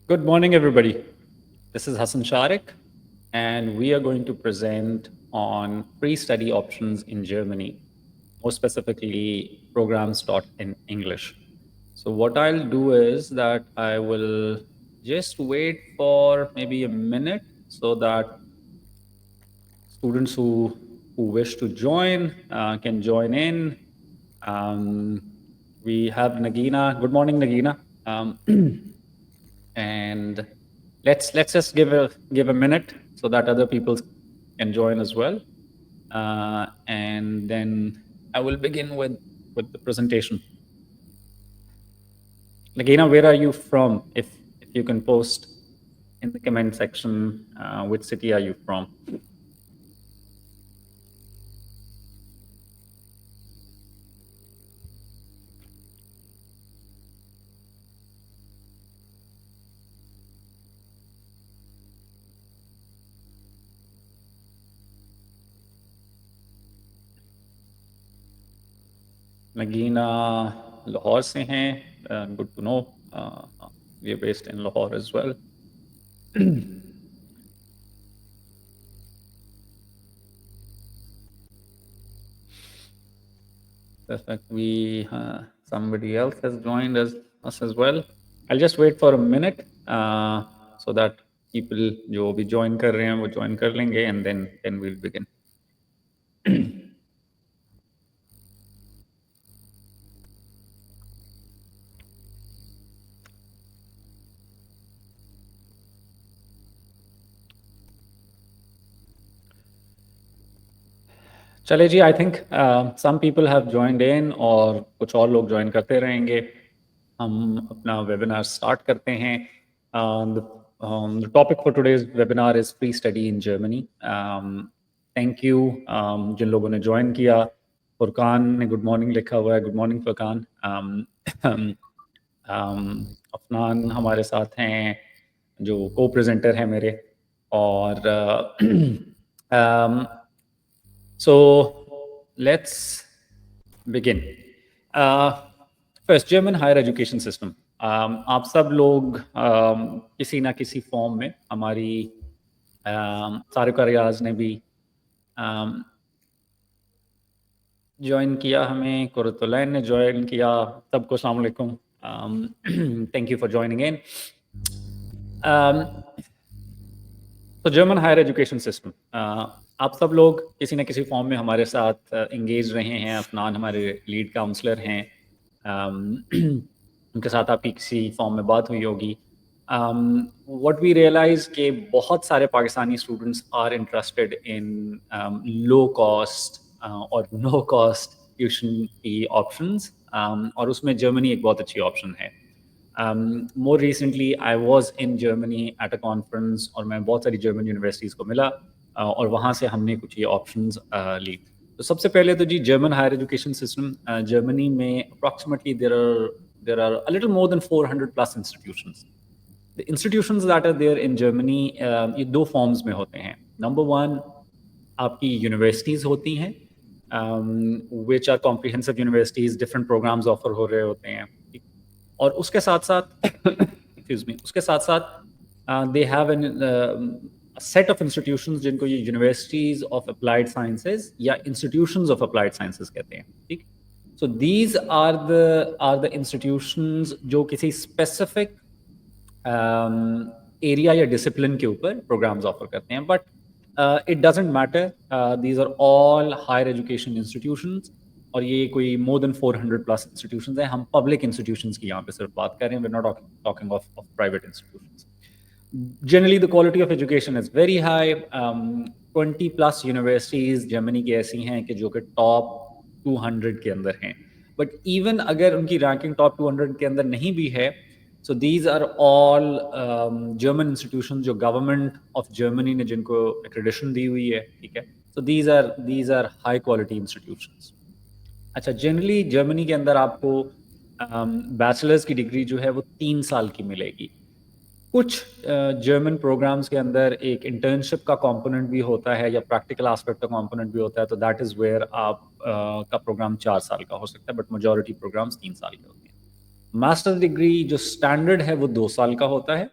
Good morning, everybody. This is Hassan Sharik, and we are going to present on free study options in Germany, more specifically, programs taught in English. So, what I'll do is that I will just wait for maybe a minute so that students who wish to join can join in. Um, we have Nagina. Good morning, Nagina. And let's just give a minute so that other people can join as well, and then I will begin with the presentation. Nagina, where are you from? If you can post in the comment section, which city are you from? Nagina Lahore se hain. Good to know. We are based in Lahore as well. Perfect. We somebody else has joined us as well. I'll just wait for a minute so that people जो भी join कर रहे हैं वो join कर लेंगे, and then we'll begin. चले जी, I think some people have joined in और कुछ और लोग ज्वाइन करते रहेंगे. हम अपना वेबिनार स्टार्ट करते हैं. The topic for today's webinar is free study in Germany. Thank you जिन लोगों ने ज्वाइन किया. फुरकान ने गुड मॉर्निंग लिखा हुआ है. Good morning Furqan. अफनान हमारे साथ हैं जो को प्रेजेंटर हैं मेरे. और so let's begin. First, German higher education system. आप सब लोग किसी ना किसी फॉर्म में हमारी सारिका रियाज ने भी ज्वाइन किया हमें. कुरतुलैन ने ज्वाइन किया. सबको अस्सलाम वालेकुम. Thank you for joining in. तो जर्मन हायर एजुकेशन सिस्टम, आप सब लोग किसी न किसी फॉर्म में हमारे साथ इंगेज रहे हैं. अफनान हमारे लीड काउंसलर हैं. उनके साथ आपकी किसी फॉर्म में बात हुई होगी. व्हाट वी रियलाइज कि बहुत सारे Pakistani students are interested in low cost और नो कॉस्ट ट्यूशन की ऑप्शंस, और उसमें जर्मनी एक बहुत अच्छी ऑप्शन है. More recently, I was in Germany at a conference और मैं बहुत सारी जर्मन यूनिवर्सिटीज़ को मिला और वहाँ से हमने कुछ ये ऑप्शंस ली. तो सबसे पहले तो जी German higher education system. Germany में approximately there are a little more than 400 plus institutions. The institutions that are there in Germany ये दो फॉर्म्स में होते हैं. नंबर वन, आपकी यूनिवर्सिटीज़ होती हैं which are comprehensive universities. Different programmes offer हो रहे होते हैं. और उसके साथ साथ एक्सक्यूज मी, उसके साथ साथ they have an set of institutions जिनको ये यूनिवर्सिटीज ऑफ अप्लाइड साइंसेज या इंस्टीट्यूशंस ऑफ अप्लाइड साइंसेज कहते हैं. ठीक. So these are the institutions जो किसी स्पेसिफिक एरिया या डिसिप्लिन के ऊपर प्रोग्राम्स ऑफर करते हैं. But it doesn't matter, these are all higher education institutions और ये कोई मोर देन 400 प्लस इंस्टीट्यूशंस हैं. हम पब्लिक इंस्टीट्यूशंस की यहाँ पे सिर्फ बात कर रहे हैं. We are not talking of private institutions. Generally the quality of education is very high. 20 plus universities Germany की ऐसी हैं कि जो कि टॉप 200 के अंदर हैं. बट इवन अगर उनकी रैंकिंग टॉप 200 के अंदर नहीं भी है, so these are all German institutions जो गवर्नमेंट ऑफ जर्मनी ने जिनको एक्रेडिशन दी हुई है. ठीक है. so these are high quality institutions. अच्छा, जनरली जर्मनी के अंदर आपको बैचलर्स की डिग्री जो है वो 3 साल की मिलेगी. कुछ जर्मन प्रोग्राम्स के अंदर एक इंटर्नशिप का कंपोनेंट भी होता है या प्रैक्टिकल एस्पेक्ट का कंपोनेंट भी होता है. तो दैट इज़ वेयर आप का प्रोग्राम 4 साल का हो सकता है, बट मेजॉरिटी प्रोग्राम्स 3 साल के होते हैं. मास्टर डिग्री जो स्टैंडर्ड है वो 2 साल का होता है.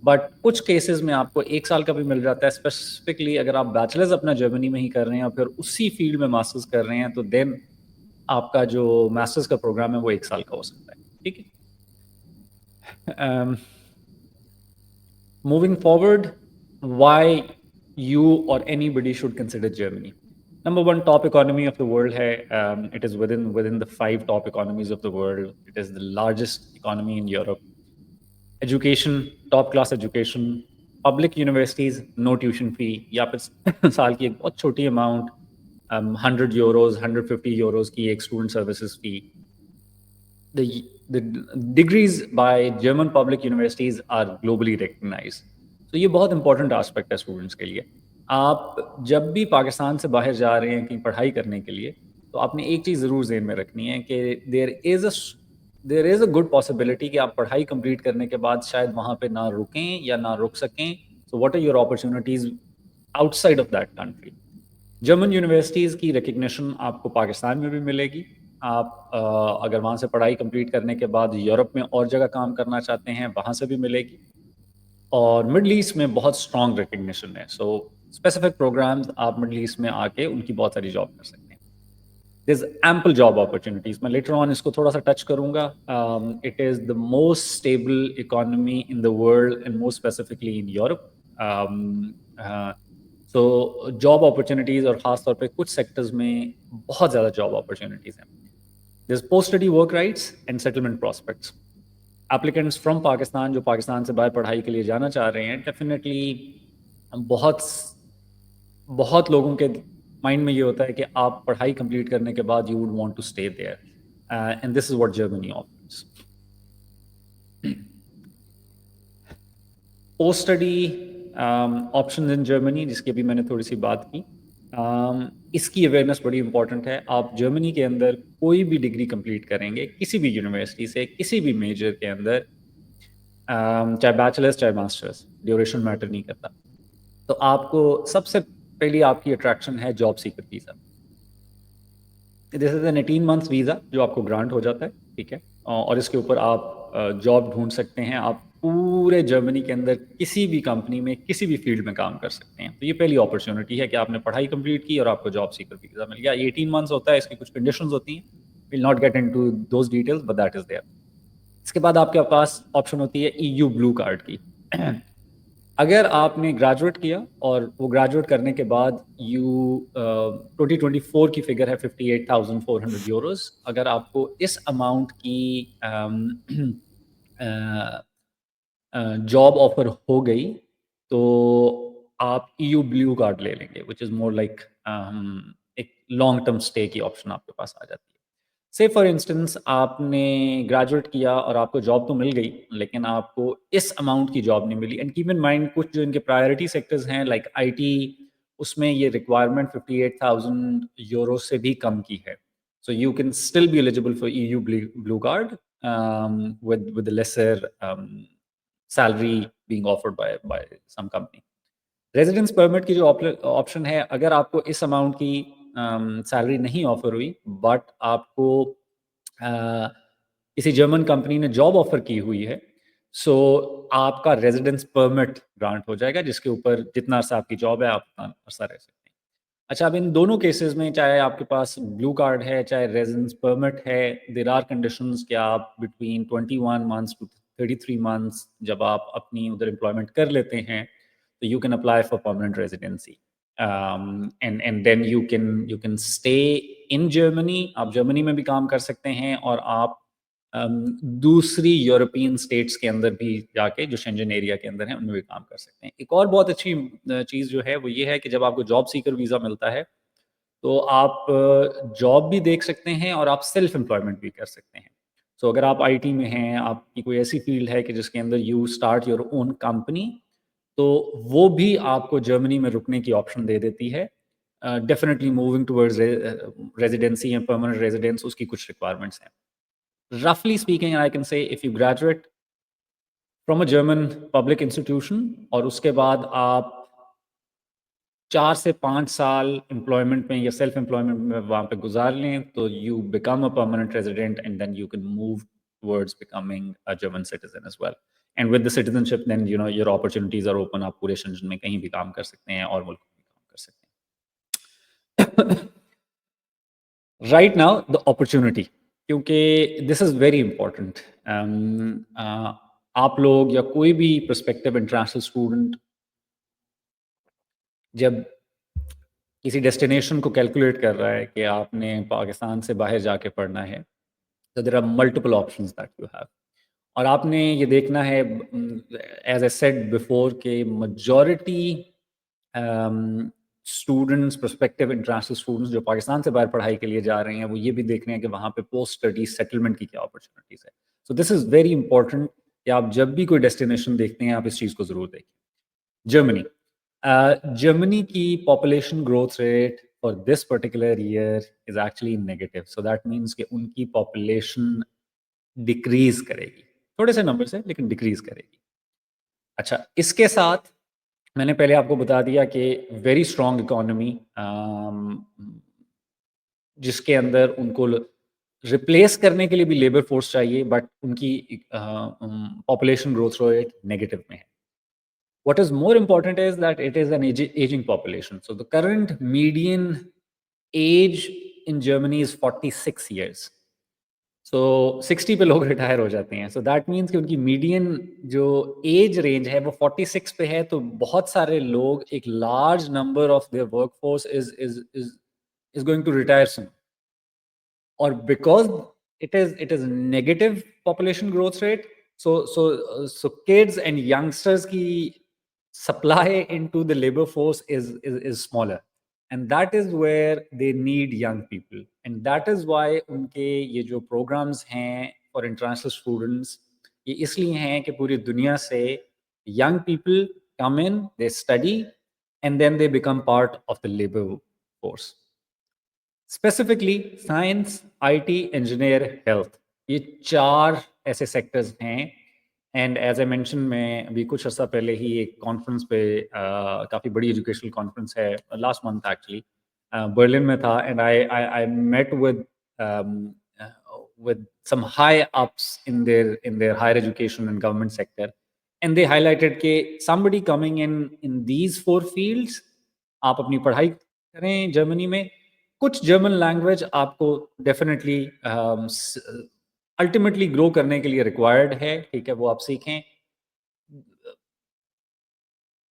बट कुछ केसेस में आपको 1 साल का भी मिल जाता है, स्पेसिफिकली अगर आप बैचलर्स अपना जर्मनी में ही कर रहे हैं और फिर उसी फील्ड में मास्टर्स कर रहे हैं, तो देन आपका जो मास्टर्स का प्रोग्राम है वो 1 साल का हो सकता है। ठीक है? Moving forward, why you or anybody should consider Germany. Number one, top economy of the world hai. It is within the 5 top economies of the world. It is the largest economy in Europe. Education, top class education, public universities, no tuition fee. या फिर साल की एक बहुत छोटी amount, 100 euros, 150 euros की एक student services fee. The degrees by German public universities are globally recognized. तो ये बहुत इंपॉर्टेंट एस्पेक्ट है स्टूडेंट्स के लिए। आप जब भी पाकिस्तान से बाहर जा रहे हैं कहीं पढ़ाई करने के लिए, तो आपने एक चीज़ ज़रूर ज़हन में रखनी है कि there is a good possibility कि आप पढ़ाई कंप्लीट करने के बाद शायद वहाँ पे ना रुकें या ना रुक सकें। So what are your opportunities outside of that country? German universities की रिकग्निशन आपको पाकिस्तान में भी मिलेगी। आप अगर वहाँ से पढ़ाई कंप्लीट करने के बाद यूरोप में और जगह काम करना चाहते हैं, वहाँ से भी मिलेगी। और मिडल ईस्ट में बहुत स्ट्रॉन्ग रिकग्निशन है। सो स्पेसिफिक प्रोग्राम्स आप मिडल ईस्ट में आके उनकी बहुत सारी जॉब कर सकते हैं। There is ample job opportunities. मैं लेटर ऑन इसको थोड़ा-सा टच करूँगा। It is the most stable economy in the world and more specifically in Europe. So job opportunities और ख़ास तौर पे कुछ सेक्टर्स में बहुत ज़्यादा जॉब अपॉर्च्युनिटीज़ हैं। There is post study work rights and settlement prospects. Applicants from Pakistan जो पाकिस्तान से बाहर पढ़ाई के लिए जाना चाह रहे हैं, डेफिनेटली बहुत बहुत लोगों के माइंड में ये होता है कि आप पढ़ाई कंप्लीट करने के बाद you would want to stay there, and this is what Germany offers. Post study option in Germany, जिसकी अभी मैंने थोड़ी सी बात की, इसकी अवेयरनेस बड़ी इंपॉर्टेंट है। आप जर्मनी के अंदर कोई भी डिग्री कंप्लीट करेंगे किसी भी यूनिवर्सिटी से, किसी भी मेजर के अंदर, चाहे बैचलर्स चाहे मास्टर्स, ड्यूरेशन मैटर नहीं करता। तो आपको सबसे पहली आपकी अट्रैक्शन है job seeker visa. This is an 18 months visa जो आपको ग्रांट हो जाता है, ठीक है? और इसके ऊपर आप जॉब ढूँढ सकते हैं। आप पूरे जर्मनी के अंदर किसी भी कंपनी में, किसी भी फ़ील्ड में काम कर सकते हैं। तो ये पहली अपॉर्च्युनिटी है कि आपने पढ़ाई कंप्लीट की और आपको जॉब सीकर वीज़ा मिल गया। 18 मंथ्स होता है, इसकी कुछ कंडीशंस होती हैं। Will not get into those details, but that is there. इसके बाद आपके पास ऑप्शन होती है ईयू ब्लू कार्ड की। अगर आपने ग्रेजुएट किया और वो ग्रेजुएट करने के बाद 2024 की फिगर है 58,400 यूरोस। अगर आपको इस अमाउंट की जॉब ऑफर हो गई, तो आप ईयू ब्लू कार्ड ले लेंगे, विच इज़ मोर लाइक एक लॉन्ग टर्म स्टे की ऑप्शन आपके पास आ जाती है। से फॉर इंस्टेंस आपने ग्रेजुएट किया और आपको जॉब तो मिल गई, लेकिन आपको इस अमाउंट की जॉब नहीं मिली। एंड कीप इन माइंड कुछ जो इनके प्रायोरिटी सेक्टर्स हैं लाइक आईटी, उसमें ये रिक्वायरमेंट 58,000 यूरो से भी कम की है। So you can still be eligible for EU blue card with a lesser salary being offered by some company. Residence permit की जो ऑप्शन है, अगर आपको इस अमाउंट की सैलरी नहीं ऑफर हुई, बट आपको अ, किसी जर्मन कंपनी ने जॉब ऑफर की हुई है, सो आपका रेजिडेंस परमिट ग्रांट हो जाएगा, जिसके ऊपर जितना अर्सा आपकी जॉब है आप उतना अर्सा रह सकते हैं। अच्छा, अब इन दोनों केसेस में चाहे आपके पास ब्लू कार्ड है चाहे रेजिडेंस परमिट है, देयर आर कंडीशंस कि आप बिटवीन 21 मंथ्स टू 33 मंथ्स जब आप अपनी उधर एम्प्लॉयमेंट कर लेते हैं, तो you can apply for permanent residency, and then you can stay in Germany. आप जर्मनी में भी काम कर सकते हैं और आप दूसरी यूरोपियन स्टेट्स के अंदर भी जाके जो शेंजन एरिया के अंदर हैं उनमें भी काम कर सकते हैं। एक और बहुत अच्छी चीज़ जो है वो ये है कि जब आपको जॉब सीकर वीज़ा मिलता है, तो आप जॉब भी देख सकते हैं और आप सेल्फ एम्प्लॉयमेंट भी कर सकते हैं। सो अगर आप आईटी में हैं, आपकी कोई ऐसी फील्ड है कि जिसके अंदर you start your own company, तो वो भी आपको जर्मनी में रुकने की ऑप्शन दे देती है। डेफिनिटली मूविंग टुवर्ड्स रेजिडेंसी या परमानेंट रेजिडेंस, उसकी कुछ रिक्वायरमेंट्स हैं। रफली speaking I can say if you graduate from a German public institution और उसके बाद आप 4 से 5 साल एम्प्लॉयमेंट में या सेल्फ एम्प्लॉयमेंट में वहाँ पे गुज़ार लें, तो you become a permanent resident and then you can move towards becoming a German citizen as well. And with the citizenship then your opportunities are open, आप पूरे शंजन में कहीं भी काम कर सकते हैं और मुल्क में भी काम कर सकते हैं। राइट नाउ द अपॉर्चुनिटी, क्योंकि दिस इज़ वेरी इंपॉर्टेंट। आप लोग या कोई भी प्रोस्पेक्टिव इंटरनेशनल स्टूडेंट जब किसी डेस्टिनेशन को कैलकुलेट कर रहा है कि आपने पाकिस्तान से बाहर जाके पढ़ना है, तो there are multiple options that you have. और आपने ये देखना है, एज आई सेड बिफोर, के majority students, prospective international students जो पाकिस्तान से बाहर पढ़ाई के लिए जा रहे हैं, वो ये भी देख रहे हैं कि वहाँ पे पोस्ट स्टडी सेटलमेंट की क्या अपॉर्चुनिटीज़ है। So this is very important कि आप जब भी कोई डेस्टिनेशन देखते हैं, आप इस चीज़ को ज़रूर देखें। जर्मनी, जर्मनी की population growth rate for this particular year is actually negative, so that means कि उनकी पॉपुलेशन डिक्रीज करेगी, थोड़े से नंबर से, लेकिन डिक्रीज करेगी। अच्छा, इसके साथ मैंने पहले आपको बता दिया कि वेरी स्ट्रॉन्ग इकोनॉमी, जिसके अंदर उनको रिप्लेस करने के लिए भी लेबर फोर्स चाहिए, बट उनकी पॉपुलेशन ग्रोथ रेट नेगेटिव में है. What is more important is that it is an aging population. So the current median age in Germany is 46 years. सो 60 पे लोग रिटायर हो जाते हैं. सो दैट मीन्स कि उनकी मीडियन जो एज रेंज है वो 46 पे है. तो बहुत सारे लोग, एक large number of their workforce is going to retire soon. और because it is negative population growth rate, so kids and youngsters की supply into the labor force is smaller, and that is where they need young people, and that is why उनके ये जो programs हैं for international students, ये इसलिए हैं कि पूरी दुनिया से young people come in, they study, and then they become part of the labor force. Specifically science, IT, engineer, health, ये चार ऐसे सेक्टर्स हैं. एंड एज आई मेंशन, मैं अभी कुछ अर्सा पहले ही एक कॉन्फ्रेंस पे, काफ़ी बड़ी एजुकेशनल कॉन्फ्रेंस है, लास्ट मंथ एक्चुअली, बर्लिन में था. And I met with some high ups in their higher education and government sector, and they highlighted कि somebody coming in these four fields, आप अपनी पढ़ाई करें जर्मनी में, कुछ जर्मन लैंग्वेज आपको डेफिनेटली अल्टीमेटली ग्रो करने के लिए रिक्वायर्ड है, ठीक है, वो आप सीखें.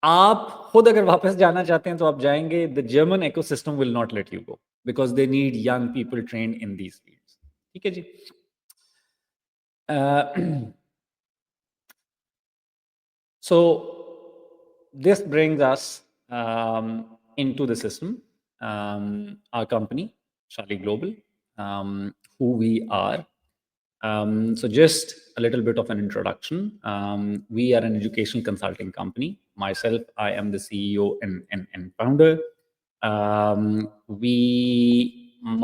आप खुद अगर वापस जाना चाहते हैं तो आप जाएंगे. The German ecosystem will not let you go, because they need young people train in these fields. ठीक है जी. So this brings us into the system, our company, Charlie Global, who we are. So just a little bit of an introduction. We are an educational consulting company. Myself, I am the CEO and founder.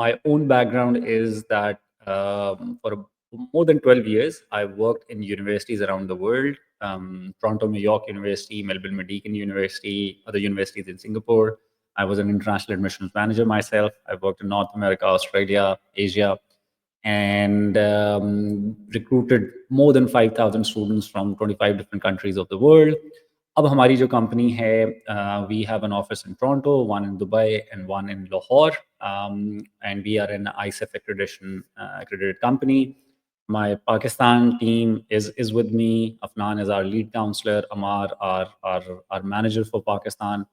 My own background is that for more than 12 years, I've worked in universities around the world. Toronto, New York University, Melbourne Medican University, other universities in Singapore. I was an international admissions manager myself. I've worked in North America, Australia, Asia, and recruited more than 5,000 students from 25 different countries of the world. अब हमारी जो company है, we have an office in Toronto, one in Dubai, and one in Lahore, and we are an ISEF accredited company. My Pakistan team is with me. Afnan is our lead counselor. Amar, our manager for Pakistan.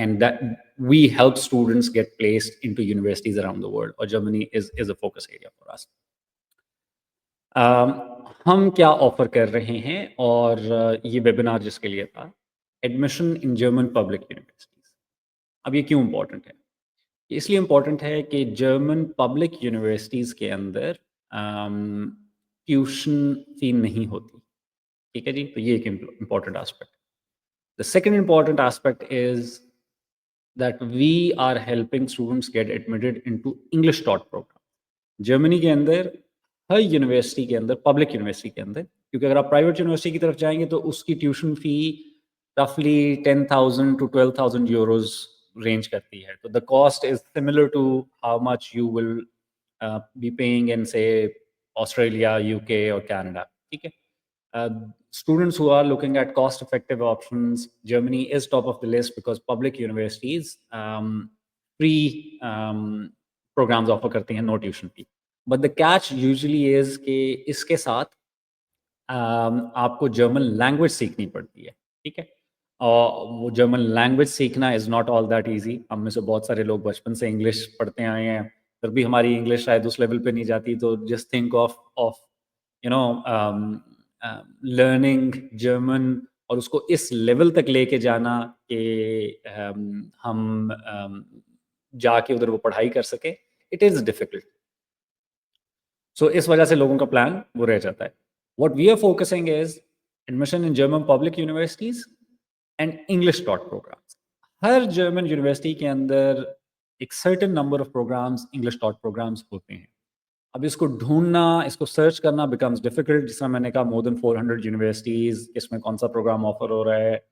And that we help students get placed into universities around the world, or Germany is a focus area for us. हम क्या offer कर रहे हैं, और ये webinar जिसके लिए था, admission in German public universities. अब ये क्यों इम्पोर्टेंट है? इसलिए इम्पोर्टेंट है कि जर्मन पब्लिक यूनिवर्सिटीज के अंदर ट्यूशन फी नहीं होती. ठीक है जी. तो ये एक important aspect. The second important aspect is that we are helping students get admitted into English taught program. Germany के अंदर हर यूनिवर्सिटी के अंदर, पब्लिक यूनिवर्सिटी के अंदर, क्योंकि अगर आप प्राइवेट यूनिवर्सिटी की तरफ जाएंगे तो उसकी ट्यूशन फी रफली 10,000 to 12,000 यूरोज रेंज करती है. तो the cost is similar to how much you will be paying in say Australia, UK और कनाडा. ठीक है. Students who are looking at cost-effective options, Germany is top of the list because public universities free programs offer करती हैं, no tuition fee. But the catch usually is कि इसके साथ आपको German language सीखनी पड़ती है, ठीक है? और वो जर्मन लैंग्वेज सीखना is not all that easy. हम में से बहुत सारे लोग बचपन से इंग्लिश पढ़ते आए हैं, फिर भी हमारी इंग्लिश शायद उस लेवल पे नहीं जाती, तो just think of you know learning German और उसको इस लेवल तक लेके जाना कि हम जाके उधर वो पढ़ाई कर सकें, इट इज़ डिफ़िकल्ट। सो इस वजह से लोगों का प्लान वो रह जाता है। What we are focusing is admission in German public universities and English taught programmes. हर जर्मन यूनिवर्सिटी के अंदर एक certain number of programmes English taught programmes होते हैं। अब इसको ढूंढना, इसको सर्च करना बिकम्स डिफिकल्ट। जिस तरह मैंने कहा, मोर देन 400 यूनिवर्सिटीज, इसमें कौन सा प्रोग्राम ऑफर हो रहा है।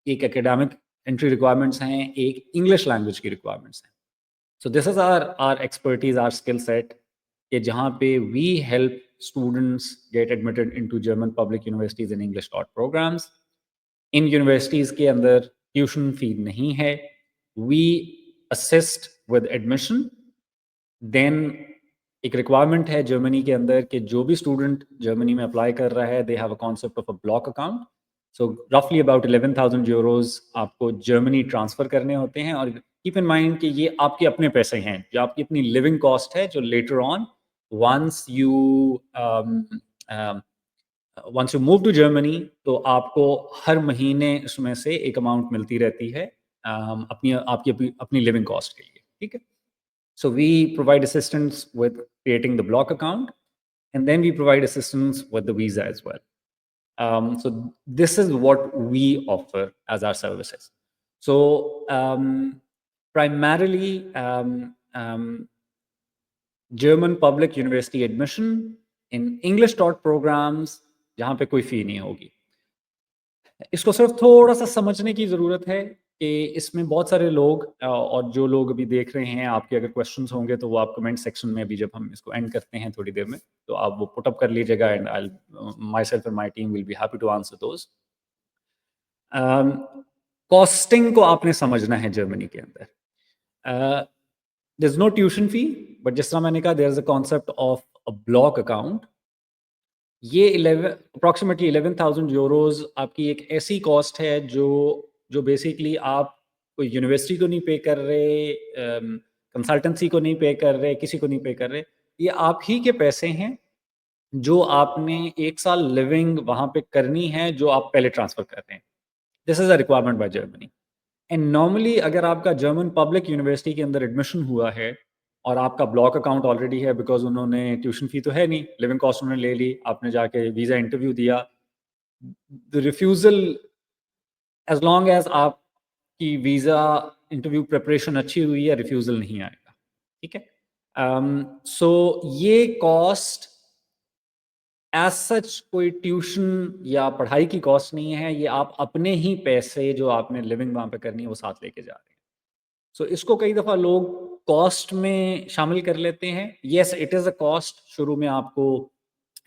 एक एकेडमिक एंट्री रिक्वायरमेंट्स हैं, एक इंग्लिश लैंग्वेज की रिक्वायरमेंट्स हैं। So this is our expertise, our skill set, कि जहाँ पे we help students get admitted into German public universities in English taught programs. In universities के अंदर tuition fee नहीं है. We assist with admission. Then एक requirement है Germany के अंदर कि जो भी student जर्मनी में apply कर रहा है, they have a concept of a block account. So roughly about 11,000 euros आपको जर्मनी ट्रांसफर करने होते हैं। और कीप इन माइंड कि ये आपके अपने पैसे हैं, जो आपकी अपनी लिविंग कॉस्ट है, जो later on once you once you move to Germany, तो आपको हर महीने उसमें से एक अमाउंट मिलती रहती है अपनी अपनी लिविंग कॉस्ट के लिए, ठीक है? So we provide assistance with creating the block account, and then we provide assistance with the visa as well. So this is what we offer as our services. So primarily German public university admission in English taught programs जहाँ पे कोई फी नहीं होगी। इसको सिर्फ थोड़ा सा समझने की ज़रूरत है कि इसमें बहुत सारे लोग और जो लोग अभी देख रहे हैं, आपके अगर क्वेश्चंस होंगे तो वो आप कमेंट सेक्शन में, अभी जब हम इसको एंड करते हैं थोड़ी देर में, तो आप वो पुट अप कर लीजिएगा and I myself and my team will be happy to answer those. Costing को आपने समझना है जर्मनी के अंदर। There is no tuition fee, but जिस तरह मैंने कहा, there is a concept of a block account. ये अप्रॉक्सीमेटली 11,000 यूरोज आपकी एक ऐसी कॉस्ट है जो बेसिकली आप कोई यूनिवर्सिटी को नहीं पे कर रहे, कंसल्टेंसी को नहीं पे कर रहे, किसी को नहीं पे कर रहे। ये आप ही के पैसे हैं जो आपने 1 साल लिविंग वहाँ पे करनी है, जो आप पहले ट्रांसफ़र कर रहे हैं। This is a requirement by Germany. And normally अगर आपका जर्मन पब्लिक यूनिवर्सिटी के अंदर एडमिशन हुआ है और आपका ब्लॉक अकाउंट ऑलरेडी है, बिकॉज उन्होंने ट्यूशन फी तो है नहीं, लिविंग कॉस्ट उन्होंने ले ली, आपने जाके वीज़ा इंटरव्यू दिया, the refusal, as long as आपकी वीज़ा इंटरव्यू प्रिपरेशन अच्छी हुई है, रिफ्यूज़ल नहीं आएगा, ठीक है? सो ये कॉस्ट एज सच कोई ट्यूशन या पढ़ाई की कॉस्ट नहीं है, ये आप अपने ही पैसे जो आपने लिविंग वहाँ पे करनी है वो साथ लेके जा रहे हैं। सो इसको कई दफ़ा लोग कॉस्ट में शामिल कर लेते हैं। Yes, it is a cost. शुरू में आपको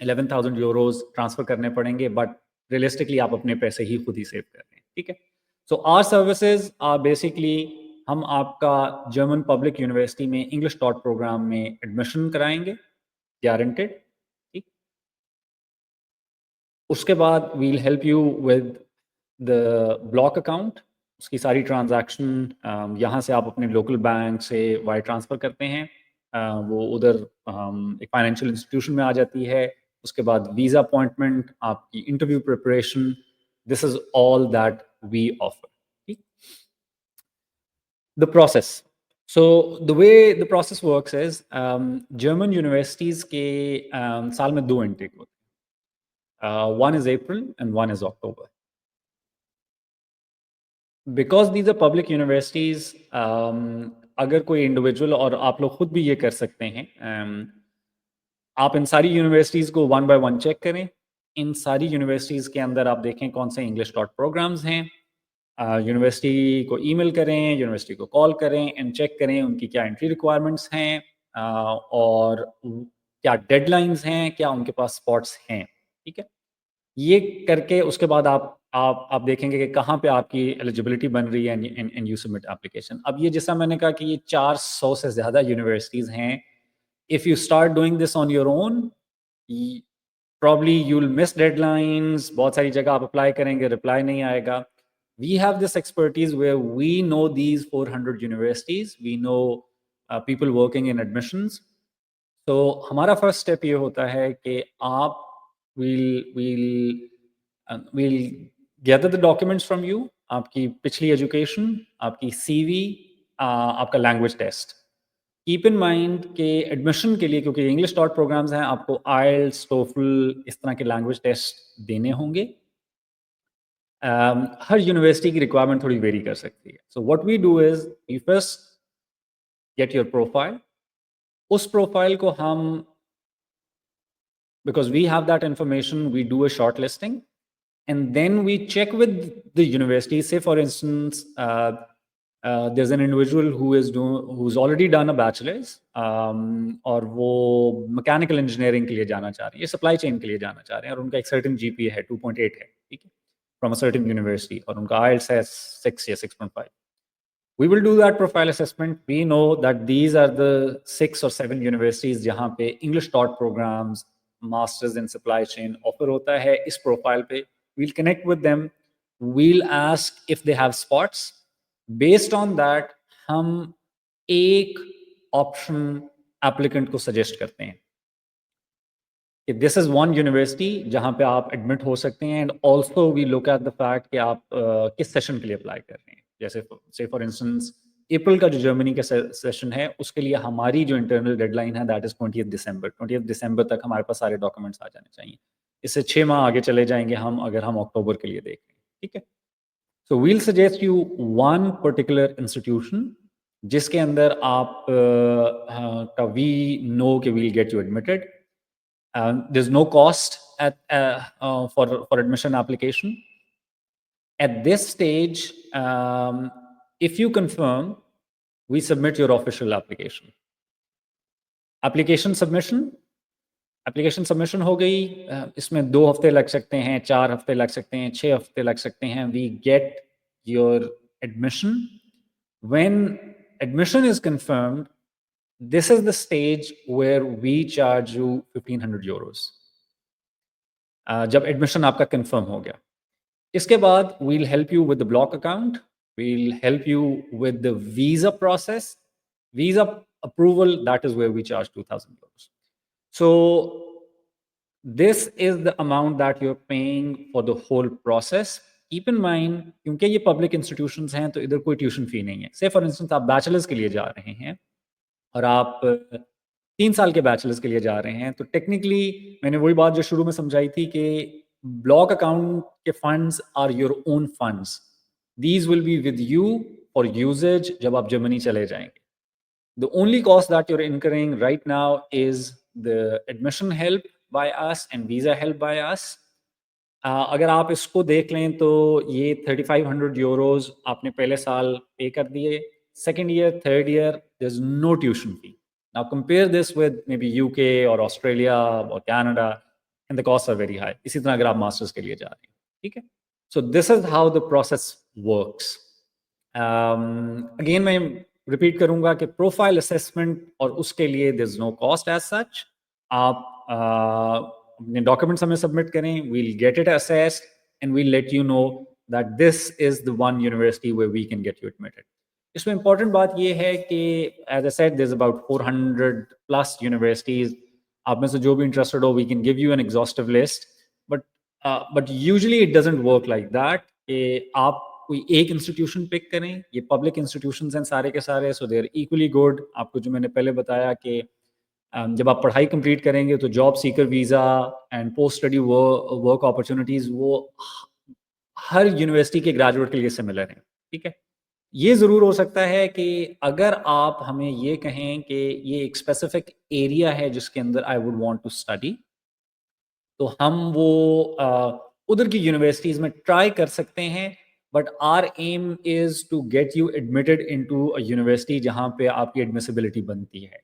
11,000 यूरोज़ ट्रांसफ़र करने पड़ेंगे, बट रियलिस्टिकली आप अपने पैसे ही खुद ही सेव कर रहे हैं, ठीक है? So our services are basically, हम आपका जर्मन पब्लिक यूनिवर्सिटी में इंग्लिश टॉट प्रोग्राम में एडमिशन कराएँगे, गारंटेड, ठीक? उसके बाद we will help you with the block account. उसकी सारी ट्रांजैक्शन यहाँ से आप अपने लोकल बैंक से वायर ट्रांसफ़र करते हैं, वो उधर एक फाइनेंशियल इंस्टीट्यूशन में आ जाती है। उसके बाद वीज़ा अपॉइंटमेंट, आपकी interview preparation, this is all that we offer, ठीक? The process, so the way the process works is, German universities के साल में 2 इनटेक होते हैं। One is April and one is October. Because these are public universities, अगर कोई individual, और आप लोग खुद भी ये कर सकते हैं, आप इन सारी यूनिवर्सिटीज़ को वन बाय वन चेक करें। इन सारी यूनिवर्सिटीज़ के अंदर आप देखें कौन से इंग्लिश टॉट प्रोग्राम्स हैं। यूनिवर्सिटी को ईमेल करें, यूनिवर्सिटी को कॉल करें एंड चेक करें उनकी क्या एंट्री रिक्वायरमेंट्स हैं, और क्या डेडलाइंस हैं, क्या उनके पास स्पॉट्स हैं, ठीक है? ये करके उसके बाद आप देखेंगे कि कहाँ पे आपकी एलिजिबिलिटी बन रही है एंड यू सबमिट एप्लीकेशन। अब ये जैसा मैंने कहा कि ये 400 से ज़्यादा यूनिवर्सिटीज़ हैं। If you start doing this on your own, probably you will miss deadlines. बहुत सारी जगह आप अप्लाई करेंगे, रिप्लाई नहीं आएगा। We have this expertise where we know these 400 universities, we know people working in admissions. तो हमारा फर्स्ट स्टेप ये होता है कि आप will gather the documents from you, आपकी पिछली एजुकेशन, आपकी सीवी, आपका language test. Keep in mind कि एडमिशन के लिए, क्योंकि इंग्लिश टॉट प्रोग्राम्स हैं, आपको आइल्स, टोफल, इस तरह के लैंग्वेज टेस्ट देने होंगे। हर यूनिवर्सिटी की रिक्वायरमेंट थोड़ी वेरी कर सकती है। So what we do is we first get your profile. उस प्रोफाइल को हम, because we have that information, we do a short listing, and then we check with the university. Say for instance, there's an individual who's already done a bachelor's, और वो mechanical engineering के लिए जाना चाह रही है, सप्लाई चेन के लिए जाना चाह रहे हैं, और उनका एक सर्टेन जीपीए है 2.8 है, ठीक है, फ्रॉम अ सर्टेन यूनिवर्सिटी, और उनका आइल्स है 6 या 6.5। We will do that profile assessment. We know that these are the 6 or 7 universities जहाँ पे English taught programs, masters in supply chain offer होता है इस profile पे। We'll connect with them. We'll ask if they have spots. Based on that, हम एक option applicant को suggest करते हैं कि दिस इज वन यूनिवर्सिटी जहाँ पे आप एडमिट हो सकते हैं। And also we look at the fact कि आप किस सेशन के लिए अप्लाई कर रहे हैं। जैसे से फॉर इंस्टेंस अप्रैल का जो जर्मनी का सेशन है, उसके लिए हमारी जो इंटरनल डेडलाइन है दैट इज 20 दिसंबर। 20 दिसंबर तक हमारे पास सारे डॉक्यूमेंट्स आ जाने चाहिए। इससे 6 माह आगे चले जाएंगे हम, अगर हम अक्टूबर के लिए देख रहे हैं, ठीक है। So we'll suggest you one particular institution जिसके अंदर आप का वी नो कि we'll get you admitted. There's no cost for admission application. At this stage, if you confirm, we submit your official application. Application submission हो गई। इसमें 2 हफ्ते लग सकते हैं, 4 हफ्ते लग सकते हैं, 6 हफ्ते लग सकते हैं। We get your admission. When admission is confirmed, this is the stage where we charge you 1500 euros जब एडमिशन आपका कंफर्म हो गया। इसके बाद we'll help you with the block account, we'll help you with the visa process, visa approval, that is where we charge 2000 euros. So this is the amount that you're paying for the whole process. Keep in mind, क्योंकि ये public institutions हैं तो इधर कोई tuition fee नहीं है। से for instance आप बैचलर्स के लिए जा रहे हैं और आप 3 साल के बैचलर्स के लिए जा रहे हैं, तो टेक्निकली मैंने वही बात जो शुरू में समझाई थी कि ब्लॉक अकाउंट के funds are your own funds. These will be with you for usage जब आप जर्मनी चले जाएंगे। The only cost that you're incurring right now is the admission help by us and visa help by us. अगर आप इसको देख लें तो ये 3500 यूरोज आपने पहले साल पे कर दिए। Second year, third year, there's no tuition fee. Now compare this with maybe UK or Australia or Canada, and the costs are very high. इसी तरह अगर आप मास्टर्स के लिए जा रहे हैं, ठीक है। So this is how the process works. Again मैं रिपीट करूंगा कि प्रोफाइल असेसमेंट और उसके लिए there's no cost as such. आप अपने डॉक्यूमेंट्स हमें सबमिट करें, we'll get it assessed and we'll let you know that this is the one university where we can get you admitted. इसमें इंपॉर्टेंट बात ये है कि as I said there is about 400 plus universities. आप में से जो भी इंटरेस्टेड हो, we can give you an exhaustive list, but usually it doesn't work like that कि आप कोई एक इंस्टीट्यूशन पिक करें। ये पब्लिक इंस्टीट्यूशंस हैं सारे के सारे, सो दे आर इक्वली गुड। आपको जो मैंने पहले बताया कि जब आप पढ़ाई कंप्लीट करेंगे तो job seeker visa and post study work opportunities वो हर यूनिवर्सिटी के ग्रेजुएट के लिए सिमिलर हैं, ठीक है। ये ज़रूर हो सकता है कि अगर आप हमें ये कहें कि ये एक स्पेसिफिक एरिया है जिसके अंदर I would want to study, तो हम वो उधर की यूनिवर्सिटीज़ में ट्राई कर सकते हैं। But our aim is to get you admitted into a university जहाँ पे आपकी एडमिसिबिलिटी बनती है।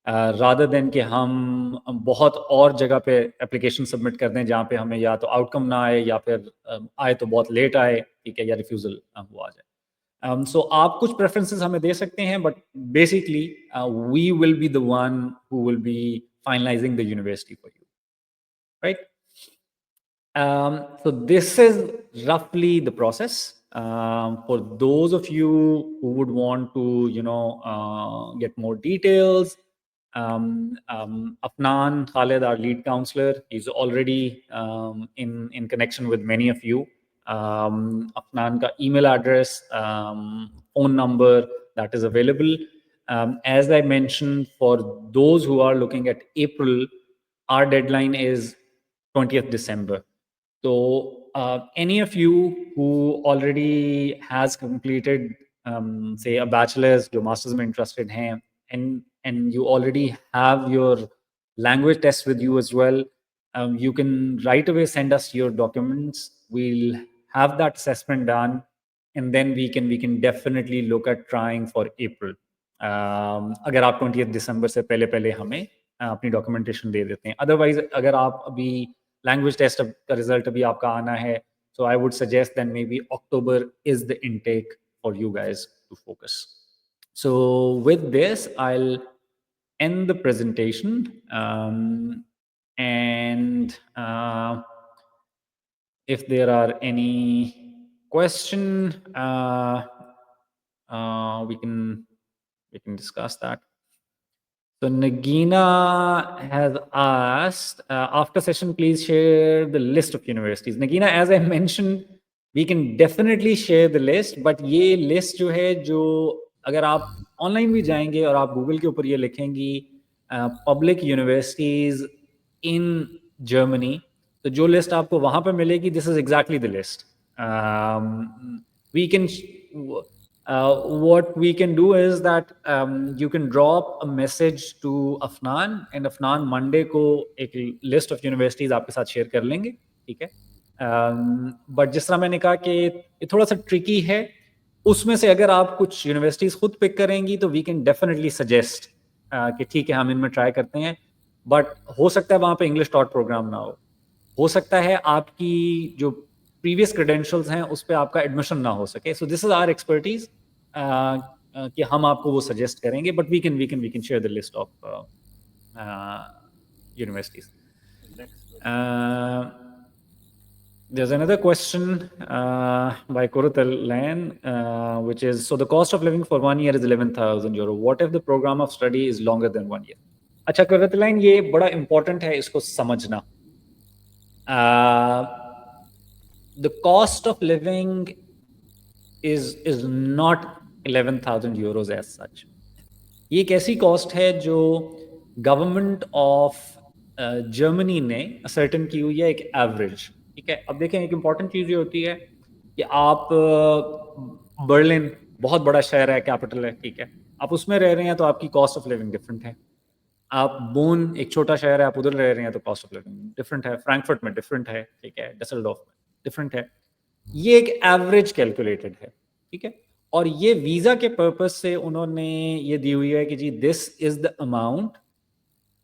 रादर देन कि हम बहुत और जगह पे एप्लीकेशन सबमिट कर दें जहाँ पे हमें या तो आउटकम ना आए या फिर आए तो बहुत लेट आए, ठीक है, या रिफ्यूज़ल वो आ जाए। सो आप कुछ प्रेफरेंसेस हमें दे सकते हैं, but basically we will be the one who will be finalising the university for you, right? So this is roughly the process. For those of you who would want to, get more details, Afnan Khalid, our lead counselor, is already in connection with many of you. Afnan ka email address, phone number, that is available. As I mentioned, for those who are looking at April, our deadline is 20th December. So any of you who already has completed, say, a bachelor's, your master's में interested हैं, and you already have your language test with you as well, you can right away send us your documents. We'll have that assessment done, and then we can definitely look at trying for April. अगर आप 20th दिसंबर से पहले पहले हमें अपनी documentation दे देते हैं, otherwise अगर आप अभी लैंग्वेज टेस्ट का रिजल्ट अभी आपका आना है, so I would suggest that maybe October is the intake for you guys to focus. So with this, I'll end the presentation, and if there are any question, we can discuss that. So Nagina has asked, after session, please share the list of universities. Nagina, as I mentioned, we can definitely share the list, but ये list जो है, जो अगर आप online भी जाएंगे और आप Google के ऊपर ये लिखेंगी public universities in Germany, तो जो list आपको वहाँ पे मिलेगी, this is exactly the list. We can what we can do is that you can drop a message to Afnan, and Afnan Monday को एक list of universities आपके साथ share कर लेंगे, ठीक है? But जिस तरह मैंने कहा कि ये थोड़ा सा tricky है, उसमें से अगर आप कुछ universities खुद pick करेंगी तो we can definitely suggest कि ठीक है, हम इनमें try करते हैं, but हो सकता है वहाँ पे English taught program ना हो सकता है आपकी जो प्रीवियस क्रेडेंशियल्स हैं उस पर आपका एडमिशन ना हो सके. So this is our expertise कि हम आपको वो सजेस्ट करेंगे, but we can share the list of universities. There's another question by Kurutal Lan, which is, so the cost of living for 1 year is 11,000 euro. What if the program of study is longer than 1 year? अच्छा Kurutal Lan, ये बड़ा important है इसको समझना. The cost of living is not 11,000 euros as such. ये एक ऐसी cost है जो गवर्नमेंट ऑफ जर्मनी ने असर्टन की हुई है, एक एवरेज, ठीक है? अब देखें, एक इंपॉर्टेंट चीज़ ये होती है कि आप बर्लिन बहुत बड़ा शहर है, कैपिटल है, ठीक है, आप उसमें रह रहे हैं तो आपकी कॉस्ट ऑफ लिविंग डिफरेंट है. आप बोन एक छोटा शहर है, आप उधर रह रहे हैं तो कॉस्ट ऑफ लिविंग डिफरेंट है. फ्रैंकफर्ट में डिफरेंट है, ठीक है, डसेल्डॉर्फ में डिफरेंट है. ये एक एवरेज कैलकुलेटेड है, ठीक है, और ये वीजा के पर्पस से उन्होंने ये दी हुई है कि जी दिस इज द अमाउंट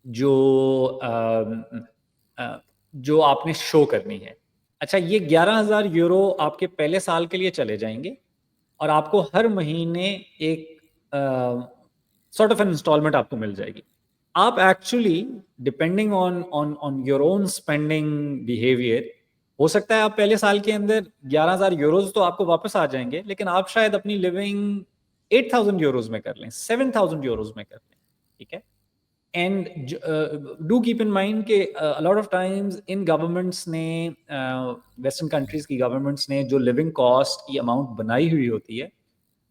जो आपने शो करनी है. अच्छा, ये 11,000 यूरो आपके पहले साल के लिए चले जाएंगे और आपको हर महीने एक सॉर्ट ऑफ एन इंस्टॉलमेंट आपको मिल जाएगी. आप actually depending on your own spending behaviour, हो सकता है आप पहले साल के अंदर 11,000 यूरोज तो आपको वापस आ जाएंगे, लेकिन आप शायद अपनी लिविंग 8,000 यूरोज में कर लें, 7,000 यूरोज में कर लें, ठीक है. And do keep in mind कि a lot of times in governments ने, वेस्टर्न कंट्रीज की गवर्नमेंट्स ने जो लिविंग कॉस्ट की अमाउंट बनाई हुई होती है,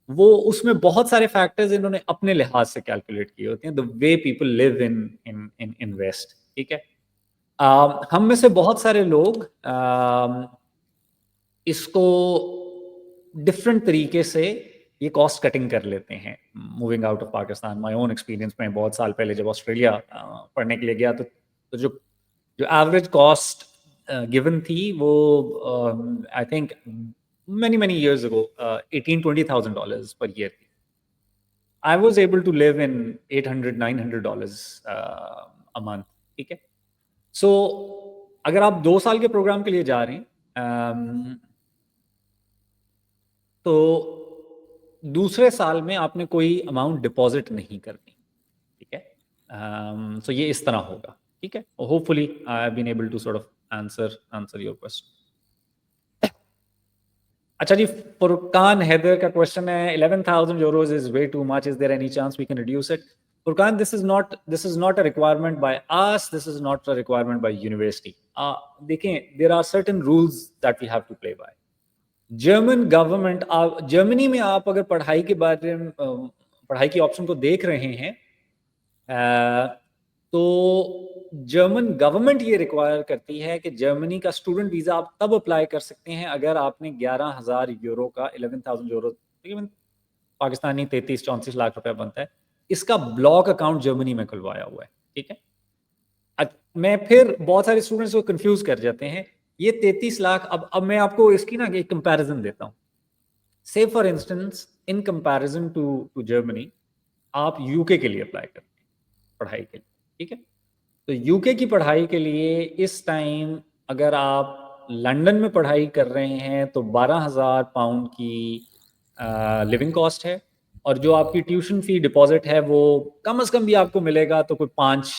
वो उसमें बहुत सारे फैक्टर्स इन्होंने अपने लिहाज से कैलकुलेट किए होते हैं, the way people live in west, ठीक है. हम में से बहुत सारे लोग इसको डिफरेंट तरीके से ये कॉस्ट कटिंग कर लेते हैं moving out of Pakistan. My own experience में बहुत साल पहले जब ऑस्ट्रेलिया पढ़ने के लिए गया तो जो एवरेज कॉस्ट गिवन थी वो I think many years ago, $18,000-20,000 per year. I was able to live in $800-900 a month. ठीक है. So अगर आप 2 साल के प्रोग्राम के लिए जा रहे हैं, तो दूसरे साल में आपने कोई अमाउंट डिपॉजिट नहीं करनी. ठीक है. सो ये इस तरह होगा. ठीक है. Hopefully I have been able to sort of answer your question. अच्छा जी, फुरकान हैदर का क्वेश्चन है, 11,000 euros is way too much. Is there any chance we can reduce it? Furkan, this is not a requirement by us. This is not a requirement by university. देखें, there are certain rules that we have to play by. German government, Germany में आप अगर पढ़ाई के बारे में पढ़ाई की ऑप्शन को देख रहे हैं, तो जर्मन गवर्नमेंट ये रिक्वायर करती है कि जर्मनी का स्टूडेंट वीज़ा आप तब अप्लाई कर सकते हैं अगर आपने 11,000 यूरो का 11,000 यूरो तकरीबन पाकिस्तानी 33-34 लाख रुपया बनता है, इसका ब्लॉक अकाउंट जर्मनी में खुलवाया हुआ है. ठीक है. मैं फिर बहुत सारे स्टूडेंट्स को कंफ्यूज कर जाते हैं. ये 33 लाख, अब मैं आपको इसकी ना एक कंपैरिजन देता हूँ. Say for instance, in comparison to Germany, आप यूके के लिए अप्लाई करते हैं पढ़ाई के लिए. ठीक है. तो यूके की पढ़ाई के लिए इस टाइम अगर आप लंदन में पढ़ाई कर रहे हैं तो 12,000 पाउंड की लिविंग कॉस्ट है, और जो आपकी ट्यूशन फी डिपॉजिट है वो कम से कम भी आपको मिलेगा तो कोई 5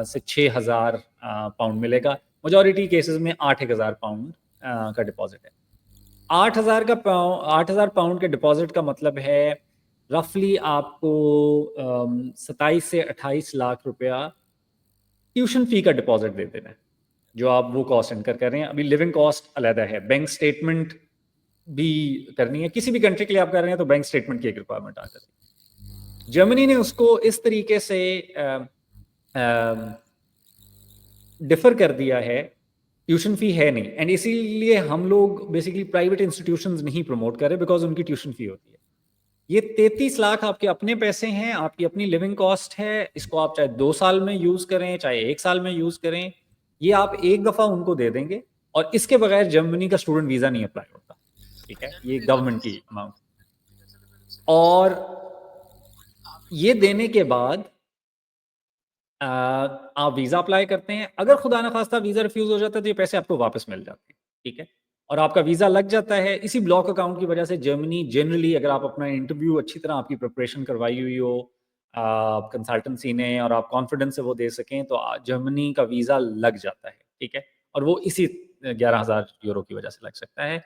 से 6,000 पाउंड मिलेगा. मेजॉरिटी केसेस में 8,000 पाउंड का डिपॉजिट है. 8,000 पाउंड के डिपॉजिट का मतलब है रफली आपको 27 से 28 लाख रुपया ट्यूशन फी का डिपॉजिट दे देना है, जो आप वो कॉस्ट इनकर कर रहे हैं. अभी लिविंग कॉस्ट अलग है, बैंक स्टेटमेंट भी करनी है. किसी भी कंट्री के लिए आप कर रहे हैं तो बैंक स्टेटमेंट की एक रिक्वायरमेंट आ जाती है. जर्मनी ने उसको इस तरीके से डिफर कर दिया है, ट्यूशन फी है नहीं, एंड इसीलिए हम लोग बेसिकली प्राइवेट इंस्टीट्यूशंस नहीं प्रमोट कर रहे बिकॉज उनकी ट्यूशन फी होती है. ये 33 लाख आपके अपने पैसे हैं, आपकी अपनी लिविंग कॉस्ट है. इसको आप चाहे 2 साल में यूज करें, चाहे 1 साल में यूज करें, ये आप एक दफा उनको दे देंगे, और इसके बगैर जर्मनी का स्टूडेंट वीजा नहीं अप्लाई होता. ठीक है. ये गवर्नमेंट की अमाउंट, और ये देने के बाद आप वीजा अप्लाई करते हैं. अगर खुदा ना खास्ता वीजा रिफ्यूज हो जाता है तो ये पैसे आपको वापस मिल जाते हैं. ठीक है. और आपका वीजा लग जाता है. इसी ब्लॉक अकाउंट की वजह से जर्मनी जनरली, अगर आप अपना इंटरव्यू अच्छी तरह आपकी प्रिपरेशन करवाई हुई हो कंसल्टेंसी ने, और आप कॉन्फिडेंस से वो दे सकें, तो जर्मनी का वीजा लग जाता है. ठीक है. और वो इसी 11,000 यूरो की वजह से लग सकता है.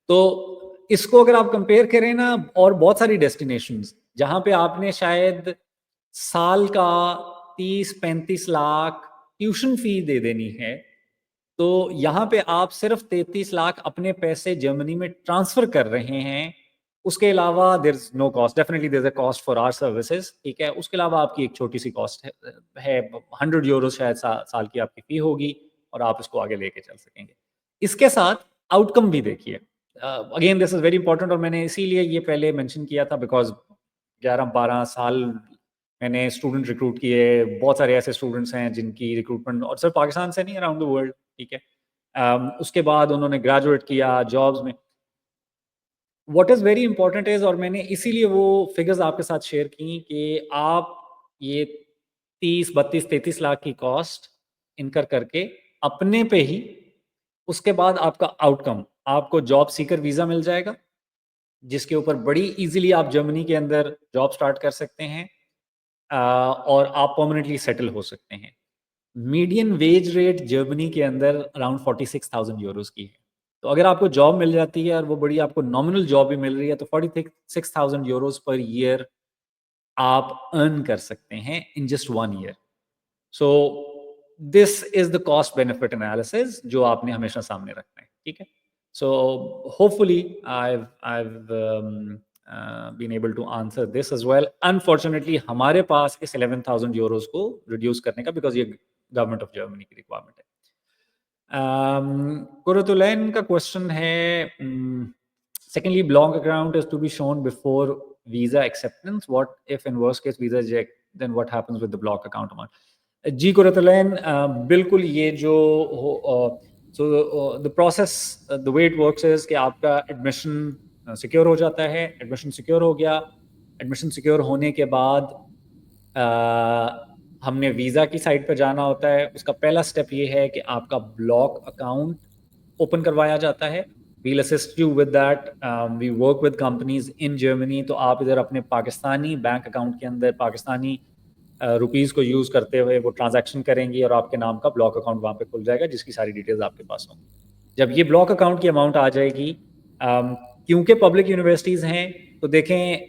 तो इसको अगर आप कंपेयर करें ना, और बहुत सारी डेस्टिनेशंस जहां पे आपने शायद साल का 30-35 लाख ट्यूशन फी दे देनी है, तो यहाँ पे आप सिर्फ 33 लाख अपने पैसे जर्मनी में ट्रांसफर कर रहे हैं. उसके अलावा there is no cost, definitely there is a cost for our services. ठीक है. उसके अलावा आपकी एक छोटी सी कॉस्ट है 100 यूरो शायद साल की आपकी फी होगी, और आप इसको आगे लेके चल सकेंगे. इसके साथ आउटकम भी देखिए. Again this is very important, और मैंने इसीलिए ये पहले मेंशन किया था बिकॉज 11-12 साल मैंने स्टूडेंट रिक्रूट किए. बहुत सारे ऐसे स्टूडेंट्स हैं जिनकी रिक्रूटमेंट, और सिर्फ पाकिस्तान से नहीं, अराउंड द वर्ल्ड. ठीक है. उसके बाद उन्होंने ग्रेजुएट किया जॉब्स में. What is very important is, और मैंने इसीलिए वो फिगर्स आपके साथ शेयर की, कि आप ये 30-32-33 लाख की कॉस्ट इनकर करके अपने पे ही, उसके बाद आपका आउटकम, आपको जॉब सीकर वीज़ा मिल जाएगा, जिसके ऊपर बड़ी इजीली आप जर्मनी के अंदर जॉब स्टार्ट कर सकते हैं, और आप परमानेंटली सेटल हो सकते हैं. मीडियन वेज रेट जर्मनी के अंदर अराउंड 46,000 यूरोस की है. तो अगर आपको जॉब मिल जाती है, और वो बड़ी आपको नॉमिनल जॉब भी मिल रही है, तो 46,000 यूरोस पर ईयर आप अर्न कर सकते हैं in just 1 year. So this is the cost benefit analysis जो आपने हमेशा सामने रखना है. ठीक है. So hopefully I've been able to answer this as well. Unfortunately हमारे पास इस 11,000 यूरोस को रिड्यूस करने का, बिकॉज ये गवर्नमेंट ऑफ जर्मनी की रिक्वायरमेंट है. कुरतुलैन का क्वेश्चन है, secondly block account is to be shown before visa acceptance. What if in worst case visa reject, then what happens with the block account amount? जी कुरतुलैन, बिल्कुल ये जो the process, the way it works is कि आपका admission secure हो जाता है. Admission secure हो गया, एडमिशन सिक्योर होने के बाद हमने वीज़ा की साइट पर जाना होता है। उसका पहला स्टेप ये है कि आपका ब्लॉक अकाउंट ओपन करवाया जाता है। We'll assist you with that. We work with companies in Germany. तो आप इधर अपने पाकिस्तानी बैंक अकाउंट के अंदर पाकिस्तानी रुपीज़ को यूज़ करते हुए वो ट्रांजैक्शन करेंगी और आपके नाम का ब्लॉक अकाउंट वहाँ पे खुल जाएगा, जिसकी सारी डिटेल्स आपके पास होंगी। जब ये ब्लॉक अकाउंट की अमाउंट आ जाएगी, क्योंकि पब्लिक यूनिवर्सिटीज़ हैं, तो देखें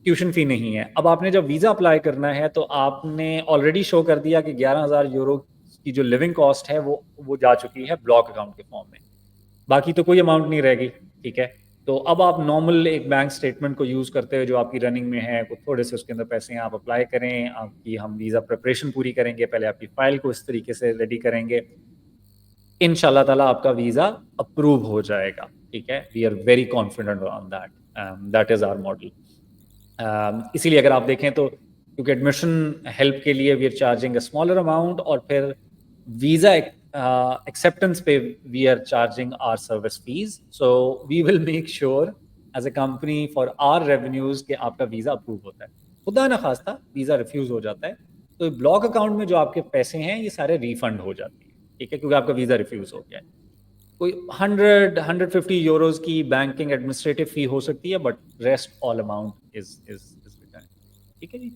ट्यूशन फ़ी नहीं है। अब आपने जब वीज़ा अप्लाई करना है तो आपने ऑलरेडी शो कर दिया कि 11,000 यूरो की जो लिविंग कॉस्ट है वो जा चुकी है ब्लॉक अकाउंट के फॉर्म में। बाकी तो कोई अमाउंट नहीं रहेगी, ठीक है? तो अब आप नॉर्मल एक बैंक स्टेटमेंट को यूज़ करते हुए जो आपकी रनिंग में है, वो थोड़े से उसके अंदर पैसे हैं, आप अप्लाई करें, आपकी हम वीज़ा प्रिपरेशन पूरी करेंगे, पहले आपकी फ़ाइल को इस तरीके से रेडी करेंगे। इंशाल्लाह ताला आपका वीज़ा अप्रूव हो जाएगा, ठीक है? We are very confident on that. That is our model. इसीलिए अगर आप देखें तो क्योंकि एडमिशन हेल्प के लिए we are charging a smaller amount, और फिर वीज़ा एक्सेप्टेंस पे we are charging our service fees. So we will make sure as a company for our revenues कि आपका वीज़ा अप्रूव होता है। खुदा ना खास्ता वीज़ा रिफ्यूज़ हो जाता है तो ब्लॉक अकाउंट में जो आपके पैसे हैं ये सारे रिफंड हो जाते हैं, ठीक है? क्योंकि आपका वीज़ा रिफ्यूज़ हो गया है। कोई 100-150 यूरोज़ की बैंकिंग एडमिनिस्ट्रेटिव फ़ी हो सकती है, but rest all amount is return, ठीक है जी?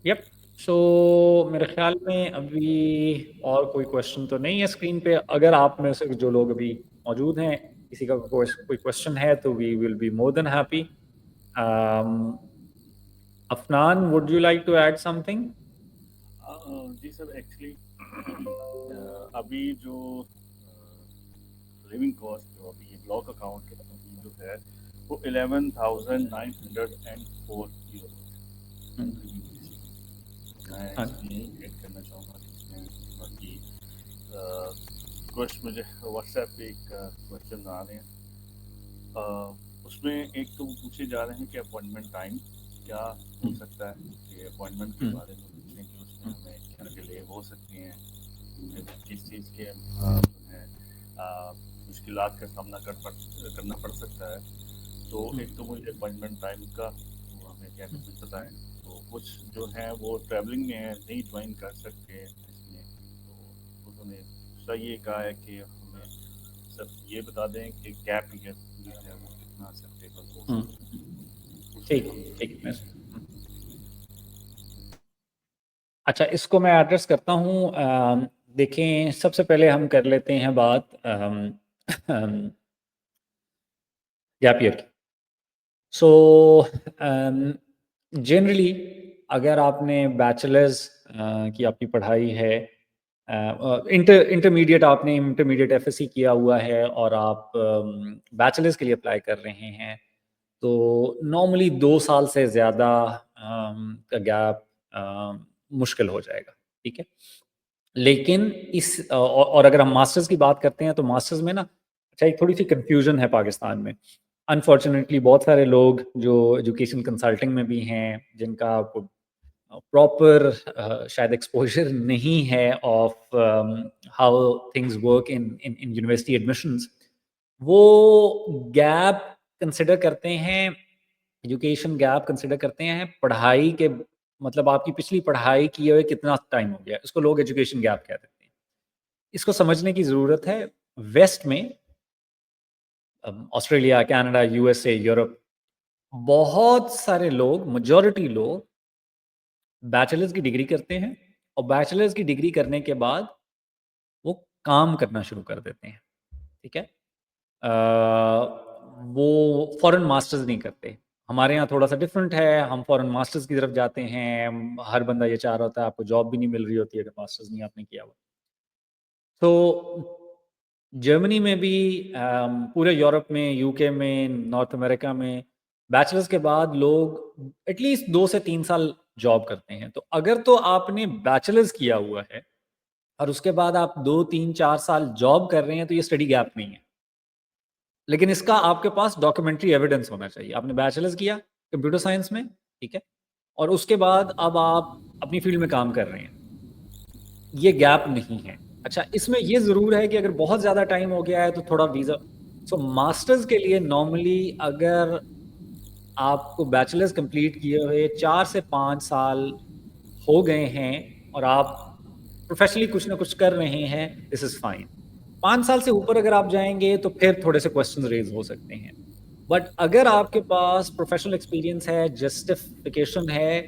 यप। सो मेरे ख़्याल में अभी और कोई क्वेश्चन तो नहीं है स्क्रीन पे। अगर आप में से जो लोग अभी मौजूद हैं, किसी का कोई क्वेश्चन है तो we will be more than happy. Afnan, would you like to add something? जी सर, एक्चुअली अभी जो लिविंग कॉस्ट जो अभी ये ब्लॉक अकाउंट के अभी जो है वो 11,904 यूरो मैं हाँ। इसमें ऐड करना चाहूँगा इसमें। बाकी क्वेश्चन मुझे व्हाट्सएप पे एक क्वेश्चन आ रहे हैं, उसमें एक तो वो पूछे जा रहे हैं कि अपॉइंटमेंट टाइम क्या हो सकता है, कि अपॉइंटमेंट के बारे में पूछने की उसमें हमें क्या डिले हो सकती हैं, किस चीज़ के मुश्किलात का सामना करना पड़ सकता है। तो एक तो मुझे अपॉइंटमेंट टाइम का वो हमें क्या कुछ बताएं। तो कुछ जो है वो ट्रैवलिंग में है, नहीं ज्वाइन कर सकते इसमें, तो उन्होंने दूसरा ये कहा है कि हमें सब ये बता दें कि गैप ईयर जो है वो कितना एक्सेप्टेबल हो सकता है। ठीक ठीक है। अच्छा, इसको मैं एड्रेस करता हूँ। देखें, सबसे पहले हम कर लेते हैं बात गैप ईयर की। सो जनरली अगर आपने बैचलर्स की आपकी पढ़ाई है, इंटरमीडिएट आपने इंटरमीडिएट एफएससी किया हुआ है और आप बैचलर्स के लिए अप्लाई कर रहे हैं, तो नॉर्मली 2 साल से ज़्यादा का गैप मुश्किल हो जाएगा, ठीक है? लेकिन और अगर हम मास्टर्स की बात करते हैं तो मास्टर्स में ना, अच्छा, एक थोड़ी सी कंफ्यूजन है पाकिस्तान में। अनफॉर्चुनेटली बहुत सारे लोग जो एजुकेशन कंसल्टिंग में भी हैं, जिनका प्रॉपर शायद एक्सपोजर नहीं है of how things work in in in university admissions, वो गैप कंसिडर करते हैं, एजुकेशन गैप कंसिडर करते हैं पढ़ाई के, मतलब आपकी पिछली पढ़ाई किए हुए कितना टाइम हो गया, इसको लोग एजुकेशन गैप कह देते हैं। इसको समझने की ज़रूरत है। वेस्ट में ऑस्ट्रेलिया, कनाडा, यूएसए, यूरोप, बहुत सारे लोग, मेजॉरिटी लोग बैचलर्स की डिग्री करते हैं और बैचलर्स की डिग्री करने के बाद वो काम करना शुरू कर देते हैं, ठीक है? वो फॉरेन मास्टर्स नहीं करते। हमारे यहाँ थोड़ा सा डिफरेंट है, हम फॉरेन मास्टर्स की तरफ जाते हैं। हर बंदा ये चाह रहा होता है, आपको जॉब भी नहीं मिल रही होती है अगर मास्टर्स नहीं आपने किया हुआ। तो जर्मनी में भी, पूरे यूरोप में, यूके में, नॉर्थ अमेरिका में बैचलर्स के बाद लोग एटलीस्ट 2 से 3 साल जॉब करते हैं। तो अगर तो आपने बैचलर्स किया हुआ है और उसके बाद आप 2, 3, 4 साल जॉब कर रहे हैं, तो ये स्टडी गैप नहीं है। लेकिन इसका आपके पास डॉक्यूमेंट्री एविडेंस होना चाहिए। आपने बैचलर्स किया कंप्यूटर साइंस में, ठीक है? और उसके बाद अब आप अपनी फील्ड में काम कर रहे हैं। ये गैप नहीं है। अच्छा, इसमें ये ज़रूर है कि अगर बहुत ज़्यादा टाइम हो गया है तो थोड़ा वीज़ा सो मास्टर्स के लिए नॉर्मली अगर आपको बैचलर्स कंप्लीट किए हुए 4 से 5 साल हो गए हैं और आप प्रोफेशनली कुछ ना कुछ कर रहे हैं, दिस इज़ फाइन। 5 साल से ऊपर अगर आप जाएँगे तो फिर थोड़े से क्वेश्चंस रेज़ हो सकते हैं। बट अगर आपके पास प्रोफेशनल एक्सपीरियंस है, जस्टिफिकेशन है,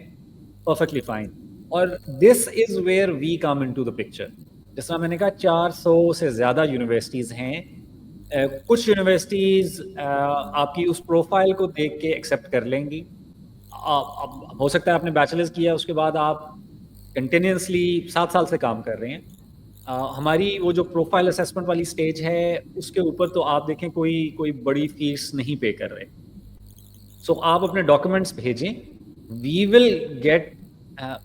परफेक्टली फाइन। और this is where we come into the picture. जिस तरह मैंने कहा 400 से ज़्यादा यूनिवर्सिटीज़ हैं। कुछ यूनिवर्सिटीज़ आपकी उस प्रोफाइल को देख के एक्सेप्ट कर लेंगी। अब हो सकता है आपने बैचलर्स किया, उसके बाद आप कंटिन्यूअसली 7 साल से काम कर रहे हैं। हमारी वो जो प्रोफाइल असेसमेंट वाली स्टेज है, उसके ऊपर तो आप देखें कोई कोई बड़ी फीस नहीं पे कर रहे। सो आप अपने डॉक्यूमेंट्स भेजें, we will get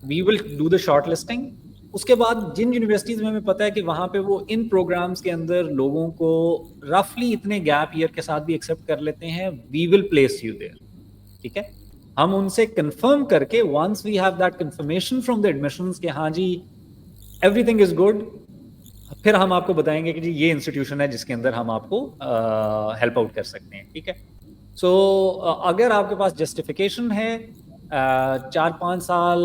we will do the short listing. उसके बाद जिन यूनिवर्सिटीज़ में हमें पता है कि वहाँ पे वो इन प्रोग्राम्स के अंदर लोगों को रफली इतने गैप ईयर के साथ भी एक्सेप्ट कर लेते हैं, we will place you there. ठीक है? हम उनसे कंफर्म करके once we have that confirmation from the admissions कि हाँ जी, एवरीथिंग इज़ गुड, फिर हम आपको बताएँगे कि जी ये इंस्टीट्यूशन है जिसके अंदर हम आपको हेल्प आउट कर सकते हैं, ठीक है? सो अगर आपके पास जस्टिफिकेशन है, 4-5 साल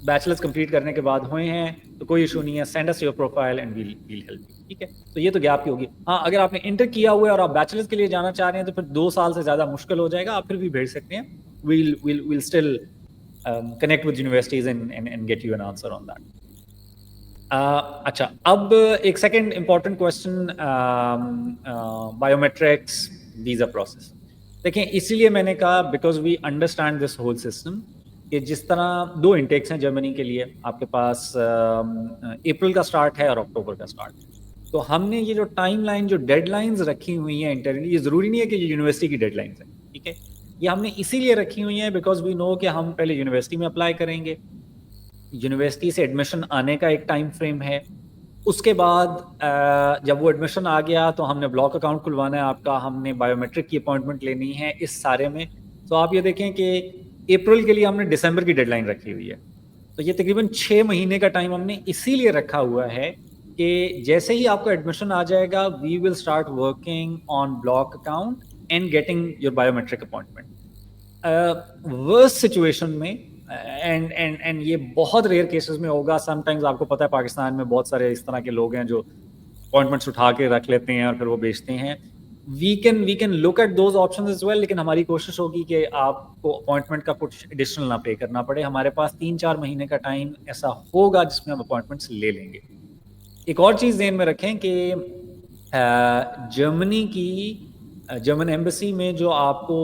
बैचलर्स कंप्लीट करने के बाद हुए हैं, तो कोई इश्यू नहीं है, send us your profile and we'll help you, ठीक है? तो ये तो गैप की होगी। हाँ, अगर आपने इंटर किया हुआ है और आप बैचलर्स के लिए जाना चाह रहे हैं, तो फिर 2 साल से ज़्यादा मुश्किल हो जाएगा, आप फिर भी भेज सकते हैं। We'll still connect with universities and get you an answer on that. अच्छा, अब एक second important question, biometrics visa process. देखिए, इसीलिए मैंने कहा because we understand this whole system कि जिस तरह 2 इनटेक्स हैं जर्मनी के लिए, आपके पास अप्रैल का स्टार्ट है और अक्टूबर का स्टार्ट है। तो हमने ये जो टाइमलाइन, जो डेडलाइन्स रखी हुई हैं इंटरनली, ये ज़रूरी नहीं है कि ये यूनिवर्सिटी की डेडलाइन्स हैं, ठीक है? ये हमने इसीलिए रखी हुई हैं बिकॉज़ वी नो कि हम पहले यूनिवर्सिटी में अप्लाई करेंगे, यूनिवर्सिटी से एडमिशन आने का एक टाइम फ्रेम है। उसके बाद जब वो एडमिशन आ गया तो हमने ब्लॉक अकाउंट खुलवाना है आपका, हमने बायोमेट्रिक की अपॉइंटमेंट लेनी है, इस सारे में। तो आप ये देखें कि अप्रैल के लिए हमने दिसंबर की डेडलाइन रखी हुई है। तो ये तकरीबन 6 महीने का टाइम हमने इसीलिए रखा हुआ है कि जैसे ही आपका एडमिशन आ जाएगा, we will start working on block account and getting your biometric appointment. Worst situation में, एंड ये बहुत रेयर केसेस में होगा, समटाइम्स आपको पता है पाकिस्तान में बहुत सारे इस तरह के लोग हैं जो अपॉइंटमेंट्स उठा के रख लेते हैं और फिर वो बेचते हैं। We can look at those options as well, लेकिन हमारी कोशिश होगी कि आपको अपॉइंटमेंट का कुछ एडिशनल ना पे करना पड़े। हमारे पास 3-4 महीने का टाइम ऐसा होगा जिसमें हम अपॉइंटमेंट्स ले लेंगे। एक और चीज़ ज़हन में रखें कि जर्मनी की जर्मन एम्बेसी में जो आपको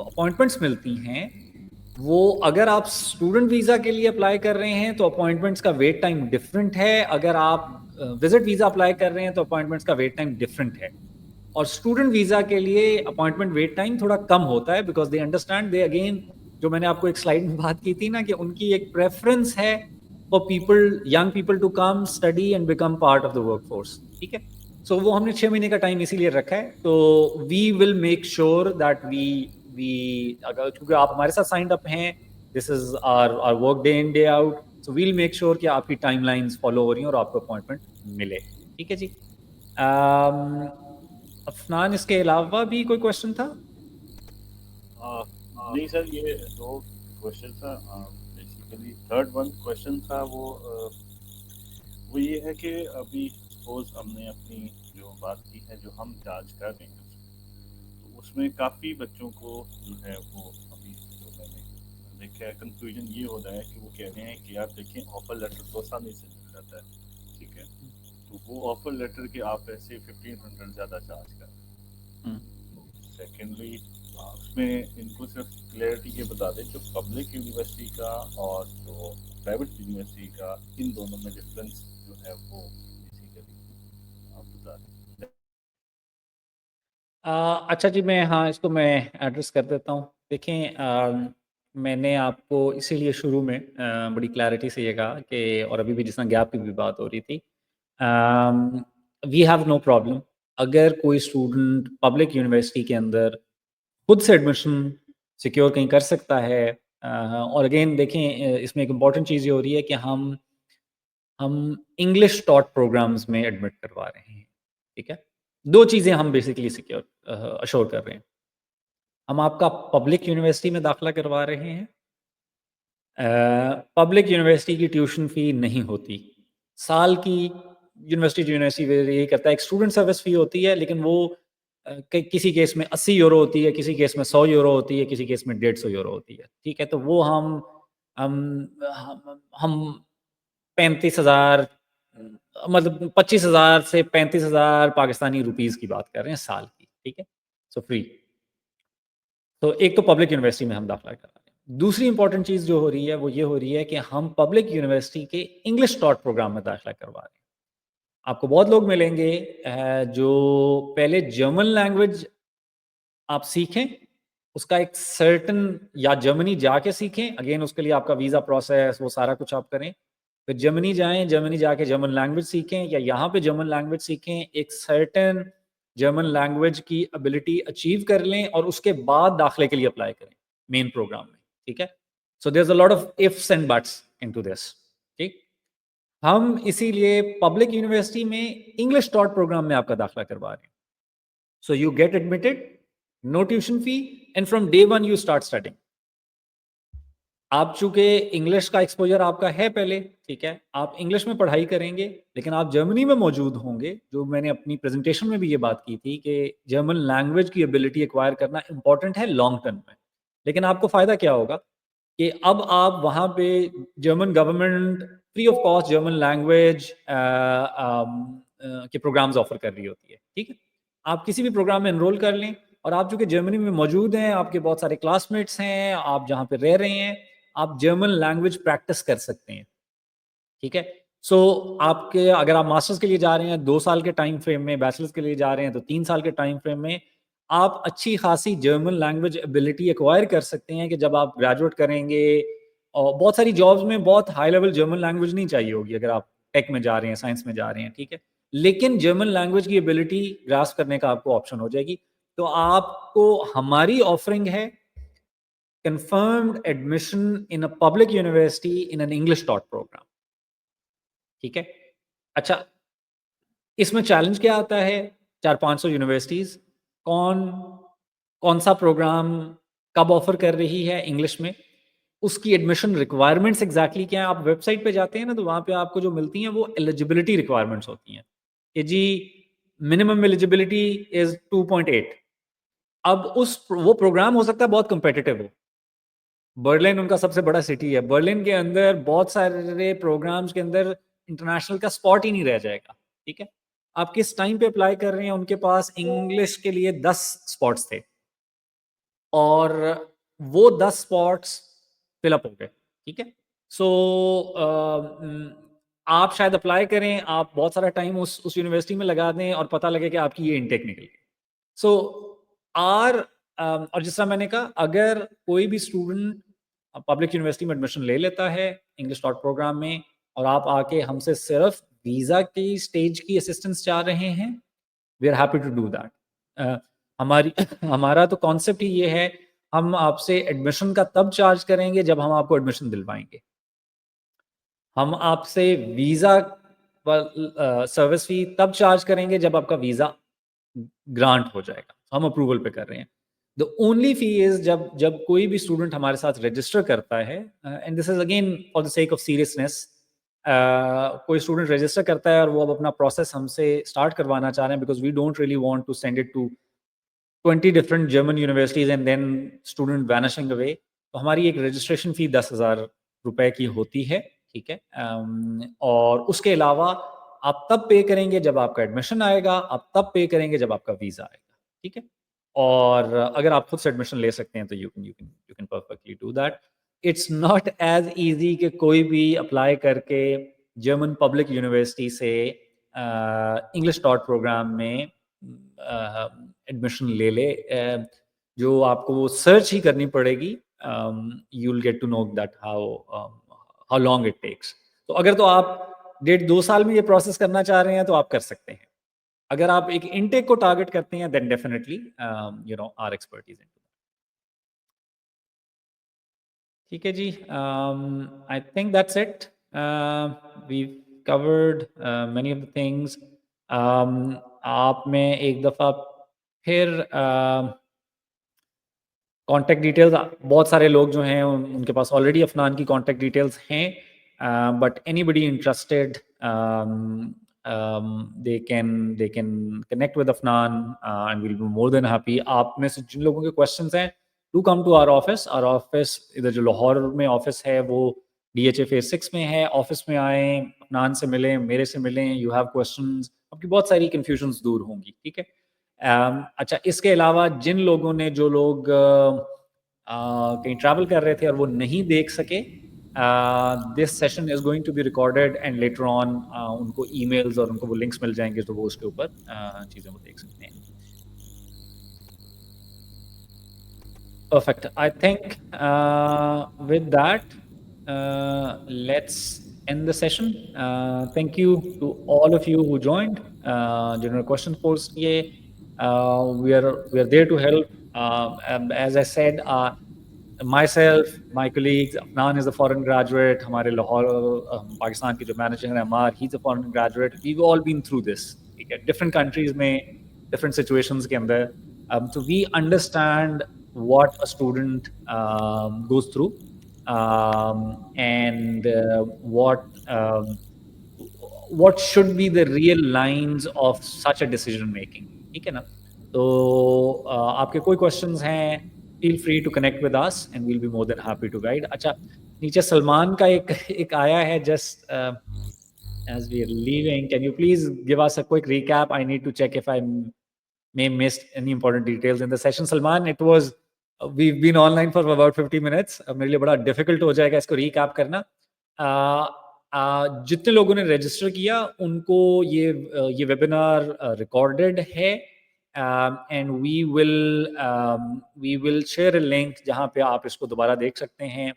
अपॉइंटमेंट्स मिलती हैं, वो अगर आप स्टूडेंट वीज़ा के लिए अप्लाई कर रहे हैं, तो अपॉइंटमेंट्स का वेट टाइम डिफरेंट है। अगर आप विज़िट वीज़ा अप्लाई कर रहे हैं, तो अपॉइंटमेंट्स का वेट टाइम डिफरेंट है। और स्टूडेंट वीज़ा के लिए अपॉइंटमेंट वेट टाइम थोड़ा कम होता है because they understand, they again, जो मैंने आपको एक स्लाइड में बात की थी ना कि उनकी एक प्रेफ़रेंस है for people, young people to come, study and become part of the workforce, ठीक है? सो वो हमने 6 महीने का टाइम इसीलिए रखा है। तो we will make sure that we अगर, क्योंकि आप हमारे साथ साइंड अप हैं, this is our work day in day out, so we'll make sure कि आपकी टाइमलाइन्स फ़ॉलो हो रही हैं और आपको अपॉइंटमेंट मिले। ठीक है जी? अफनान, इसके अलावा भी कोई क्वेश्चन था? नहीं सर, ये दो क्वेश्चन था। बेसिकली थर्ड वन क्वेश्चन था वो ये है कि अभी सपोज हमने अपनी जो बात की है, जो हम चार्ज कर रहे हैं, तो उसमें काफ़ी बच्चों को जो है वो अभी जो मैंने देखा है, कंफ्यूजन ये हो रहा है कि वो कह रहे हैं कि यार देखें, ऑफर लेटर तो आसानी से मिल जाता है, ठीक है, तो वो ऑफर लेटर के आप ऐसे 1500 ज़्यादा चार्ज कर रहे हैं। सेकेंडली, उसमें इनको सिर्फ क्लैरिटी ये बता दें, जो पब्लिक यूनिवर्सिटी का और जो प्राइवेट यूनिवर्सिटी का, इन दोनों में डिफरेंस जो है वो बेसिकली आप बता दें। अच्छा जी, हाँ, इसको मैं एड्रेस कर देता हूँ। देखें, मैंने आपको इसीलिए शुरू में बड़ी क्लैरिटी से ये कहा कि, और अभी भी जिस तरह गैप की भी बात हो रही थी, वी हैव नो प्रॉब्लम अगर कोई स्टूडेंट पब्लिक यूनिवर्सिटी के अंदर खुद से एडमिशन सिक्योर कहीं कर सकता है। और अगेन देखें, इसमें एक इम्पॉर्टेंट चीज़ ये हो रही है कि हम इंग्लिश टॉट प्रोग्राम्स में एडमिट करवा रहे हैं। ठीक है। दो चीज़ें हम बेसिकली सिक्योर अश्योर कर रहे हैं। हम आपका पब्लिक यूनिवर्सिटी में दाखिला करवा रहे हैं। पब्लिक यूनिवर्सिटी की ट्यूशन फ़ी नहीं होती। साल की यूनिवर्सिटी टू यूनिवर्सिटी यही करता है, एक स्टूडेंट सर्विस फ़ी होती है, लेकिन वो किसी केस में 80 यूरो होती है, किसी केस में 100 यूरो होती है, किसी केस में 150 यूरो होती है। ठीक है, तो वो हम 35,000 मतलब 25,000 से 35,000 पाकिस्तानी रुपीज़ की बात कर रहे हैं साल की। ठीक है, सो फ्री। तो एक तो पब्लिक यूनिवर्सिटी में हम दाखिला कर रहे हैं। दूसरी इंपॉर्टेंट चीज़ जो हो रही है वो ये हो रही है कि हम पब्लिक यूनिवर्सिटी के इंग्लिश टॉट प्रोग्राम में दाखिला करवा रहे हैं। आपको बहुत लोग मिलेंगे जो पहले जर्मन लैंग्वेज आप सीखें, उसका एक सर्टेन या जर्मनी जाके सीखें, अगेन उसके लिए आपका वीज़ा प्रोसेस वो सारा कुछ आप करें। फिर जर्मनी जाएँ, जर्मनी जाके जर्मन लैंग्वेज सीखें या यहाँ पे जर्मन लैंग्वेज सीखें, एक सर्टेन जर्मन लैंग्वेज की एबिलिटी अचीव कर लें और उसके बाद दाखिले के लिए अप्लाई करें, मेन प्रोग्राम में, ठीक है? So there is a lot of ifs and buts into this, ठीक? हम इसीलिए पब्लिक यूनिवर्सिटी में इंग्लिश टॉट प्रोग्राम में आपका दाखिला करवा रहे हैं। So you get admitted, no tuition fee, and from day one you start studying. आप चूंकि इंग्लिश का एक्सपोजर आपका है पहले, ठीक है, आप इंग्लिश में पढ़ाई करेंगे, लेकिन आप जर्मनी में मौजूद होंगे। जो मैंने अपनी प्रेजेंटेशन में भी ये बात की थी कि जर्मन लैंग्वेज की एबिलिटी एक्वायर करना इंपॉर्टेंट है लॉन्ग टर्म में। लेकिन आपको फ़ायदा क्या होगा कि अब आप वहाँ पे German government free of cost German language के प्रोग्राम्स ऑफर कर रही होती है, ठीक है। आप किसी भी प्रोग्राम में एनरोल कर लें और आप चूँकि जर्मनी में मौजूद हैं, आपके बहुत सारे क्लासमेट्स हैं, आप जहाँ पे रह रहे हैं, आप जर्मन लैंग्वेज प्रैक्टिस कर सकते हैं, ठीक है। सो आपके अगर आप मास्टर्स के लिए जा रहे हैं 2 साल के टाइम फ्रेम में, बैचलर्स के लिए जा रहे हैं तो 3 साल के टाइम फ्रेम में, आप अच्छी खासी जर्मन लैंग्वेज एबिलिटी एक्वायर कर सकते हैं कि जब आप ग्रेजुएट करेंगे और बहुत सारी जॉब्स में बहुत हाई लेवल जर्मन लैंग्वेज नहीं चाहिए होगी अगर आप टेक में जा रहे हैं, साइंस में जा रहे हैं, ठीक है। लेकिन जर्मन लैंग्वेज की एबिलिटी ग्रास्प करने का आपको ऑप्शन हो जाएगी। तो आपको हमारी ऑफरिंग है confirmed admission in a public university in an English taught program. ठीक है। अच्छा, इसमें चैलेंज क्या आता है? 400-500 यूनिवर्सिटीज कौन कौन सा प्रोग्राम कब ऑफर कर रही है इंग्लिश में, उसकी एडमिशन रिक्वायरमेंट्स एग्जैक्टली क्या है। आप वेबसाइट पे जाते हैं ना, तो वहाँ पे आपको जो मिलती हैं वो एलिजिबिलिटी रिक्वायरमेंट्स होती हैं कि जी मिनिमम एलिजिबिलिटी इज 2.8। अब उस वो प्रोग्राम हो सकता है बहुत कंपेटिटिव हो। बर्लिन उनका सबसे बड़ा सिटी है। बर्लिन के अंदर बहुत सारे प्रोग्राम्स के अंदर इंटरनेशनल का स्पॉट ही नहीं रह जाएगा, ठीक है? आप किस टाइम पे अप्लाई कर रहे हैं, उनके पास इंग्लिश के लिए 10 स्पॉट्स थे और वो 10 स्पॉट्स फिल अप हो गए, ठीक है? सो आप शायद अप्लाई करें, आप बहुत सारा टाइम उस यूनिवर्सिटी में लगा दें और पता लगे कि आपकी ये इनटेक निकल गई। सो आर और जिस तरह मैंने कहा, अगर कोई भी स्टूडेंट पब्लिक यूनिवर्सिटी में एडमिशन ले लेता है इंग्लिश डॉट प्रोग्राम में और आप आके हमसे सिर्फ वीज़ा की स्टेज की असिस्टेंस चाह रहे हैं, we are happy to do that. हमारी हमारा तो कॉन्सेप्ट ही ये है, हम आपसे एडमिशन का तब चार्ज करेंगे जब हम आपको एडमिशन दिलवाएंगे। हम आपसे वीज़ा सर्विस फी तब चार्ज करेंगे जब आपका वीज़ा ग्रांट हो जाएगा, हम अप्रूवल पे कर रहे हैं। द ओनली फी इज़ जब जब कोई भी स्टूडेंट हमारे साथ रजिस्टर करता है, and this is again for the sake of seriousness, कोई स्टूडेंट रजिस्टर करता है और वो अब अपना प्रोसेस हमसे स्टार्ट करवाना चाह रहे हैं because we don't really want to send it to 20 different German universities and then student vanishing away. तो हमारी एक रजिस्ट्रेशन फ़ी 10,000 रुपए की होती है, ठीक है? और उसके अलावा आप तब पे करेंगे जब आपका एडमिशन आएगा, आप तब पे करेंगे जब आपका वीज़ा आएगा, ठीक है? और अगर आप खुद से एडमिशन ले सकते हैं तो you can perfectly do that. It's not as easy कि कोई भी अप्लाई करके जर्मन पब्लिक यूनिवर्सिटी से इंग्लिश टॉट प्रोग्राम में एडमिशन ले ले। जो आपको वो सर्च ही करनी पड़ेगी। You will get to know that how long it takes. तो अगर तो आप 1.5-2 साल में ये प्रोसेस करना चाह रहे हैं तो आप कर सकते हैं। अगर आप एक इनटेक को टारगेट करते हैं then definitely you know our expertise in. ठीक है जी, I think that's it. We covered many of the things. आप में एक दफ़ा फिर कॉन्टैक्ट डिटेल्स बहुत सारे लोग जो हैं उनके पास ऑलरेडी अफनान की कॉन्टैक्ट डिटेल्स हैं, but anybody interested they can connect with Afnan and will be more than happy. आप में से जिन लोगों के क्वेश्चंस हैं, do come to our office. Our office इधर जो लाहौर में ऑफिस है वो DHA फेज 6 में है। ऑफिस में आएँ, अफनान से मिलें, मेरे से मिलें। यू हैव क्वेश्चंस, आपकी बहुत सारी कन्फ्यूजन्स दूर होंगी, ठीक है। अच्छा, इसके अलावा जिन लोगों ने जो लोग कहीं ट्रैवल कर रहे थे और वो नहीं देख सके, this session is going to be recorded and later on उनको ईमेल्स और उनको वो लिंक्स मिल जाएंगे, तो वो उसके ऊपर चीज़ें वो देख सकते हैं। Perfect. I think with that, let's end the session. Thank you to all of you who joined. General question post kiye. We are there to help. As I said, myself, my colleagues, Afnan is a foreign graduate. हमारे लाहौर पाकिस्तान के जो manager हैं अमार, he's a foreign graduate. We've all been through this. ठीक है, different countries में, different situations के अंदर. So we understand what a student goes through, and what should be the real lines of such a decision making. ठीक है ना? तो आपके कोई क्वेश्चंस हैं, feel free to connect with us and we'll be more than happy to guide. अच्छा, नीचे सलमान का एक आया है, just as we are leaving, can you please give us a quick recap? I need to check if I may missed any important details in the session. Salman, it was we've been online for about 50 minutes. मेरे लिए बड़ा difficult हो जाएगा इसको recap करना. जितने लोगों ने register किया उनको ये webinar recorded है, and we will share a link जहाँ पे आप इसको दोबारा देख सकते हैं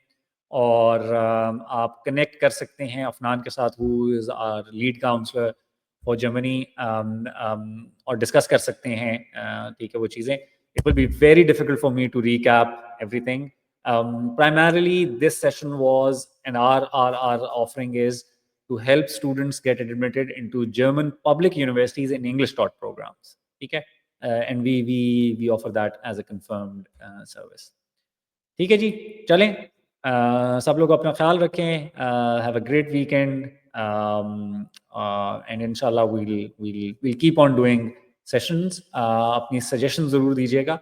और आप connect कर सकते हैं अफनान के साथ, who is our lead counselor for Germany, और discuss कर सकते हैं, ठीक है, वो चीज़ें. It will be very difficult for me to recap everything. Primarily, this session was, and our offering is to help students get admitted into German public universities in English taught programs. ठीक है, and we offer that as a confirmed service. ठीक है जी, चलें, सब लोग अपना ख्याल रखें. Have a great weekend, and inshallah we'll keep on doing sessions. अपनी suggestions ज़रूर दीजिएगा,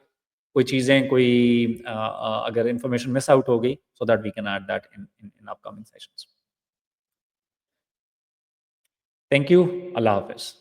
कोई चीज़ें, कोई अगर information miss out हो गई, so that we can add that in upcoming sessions. Thank you. Allah Hafiz.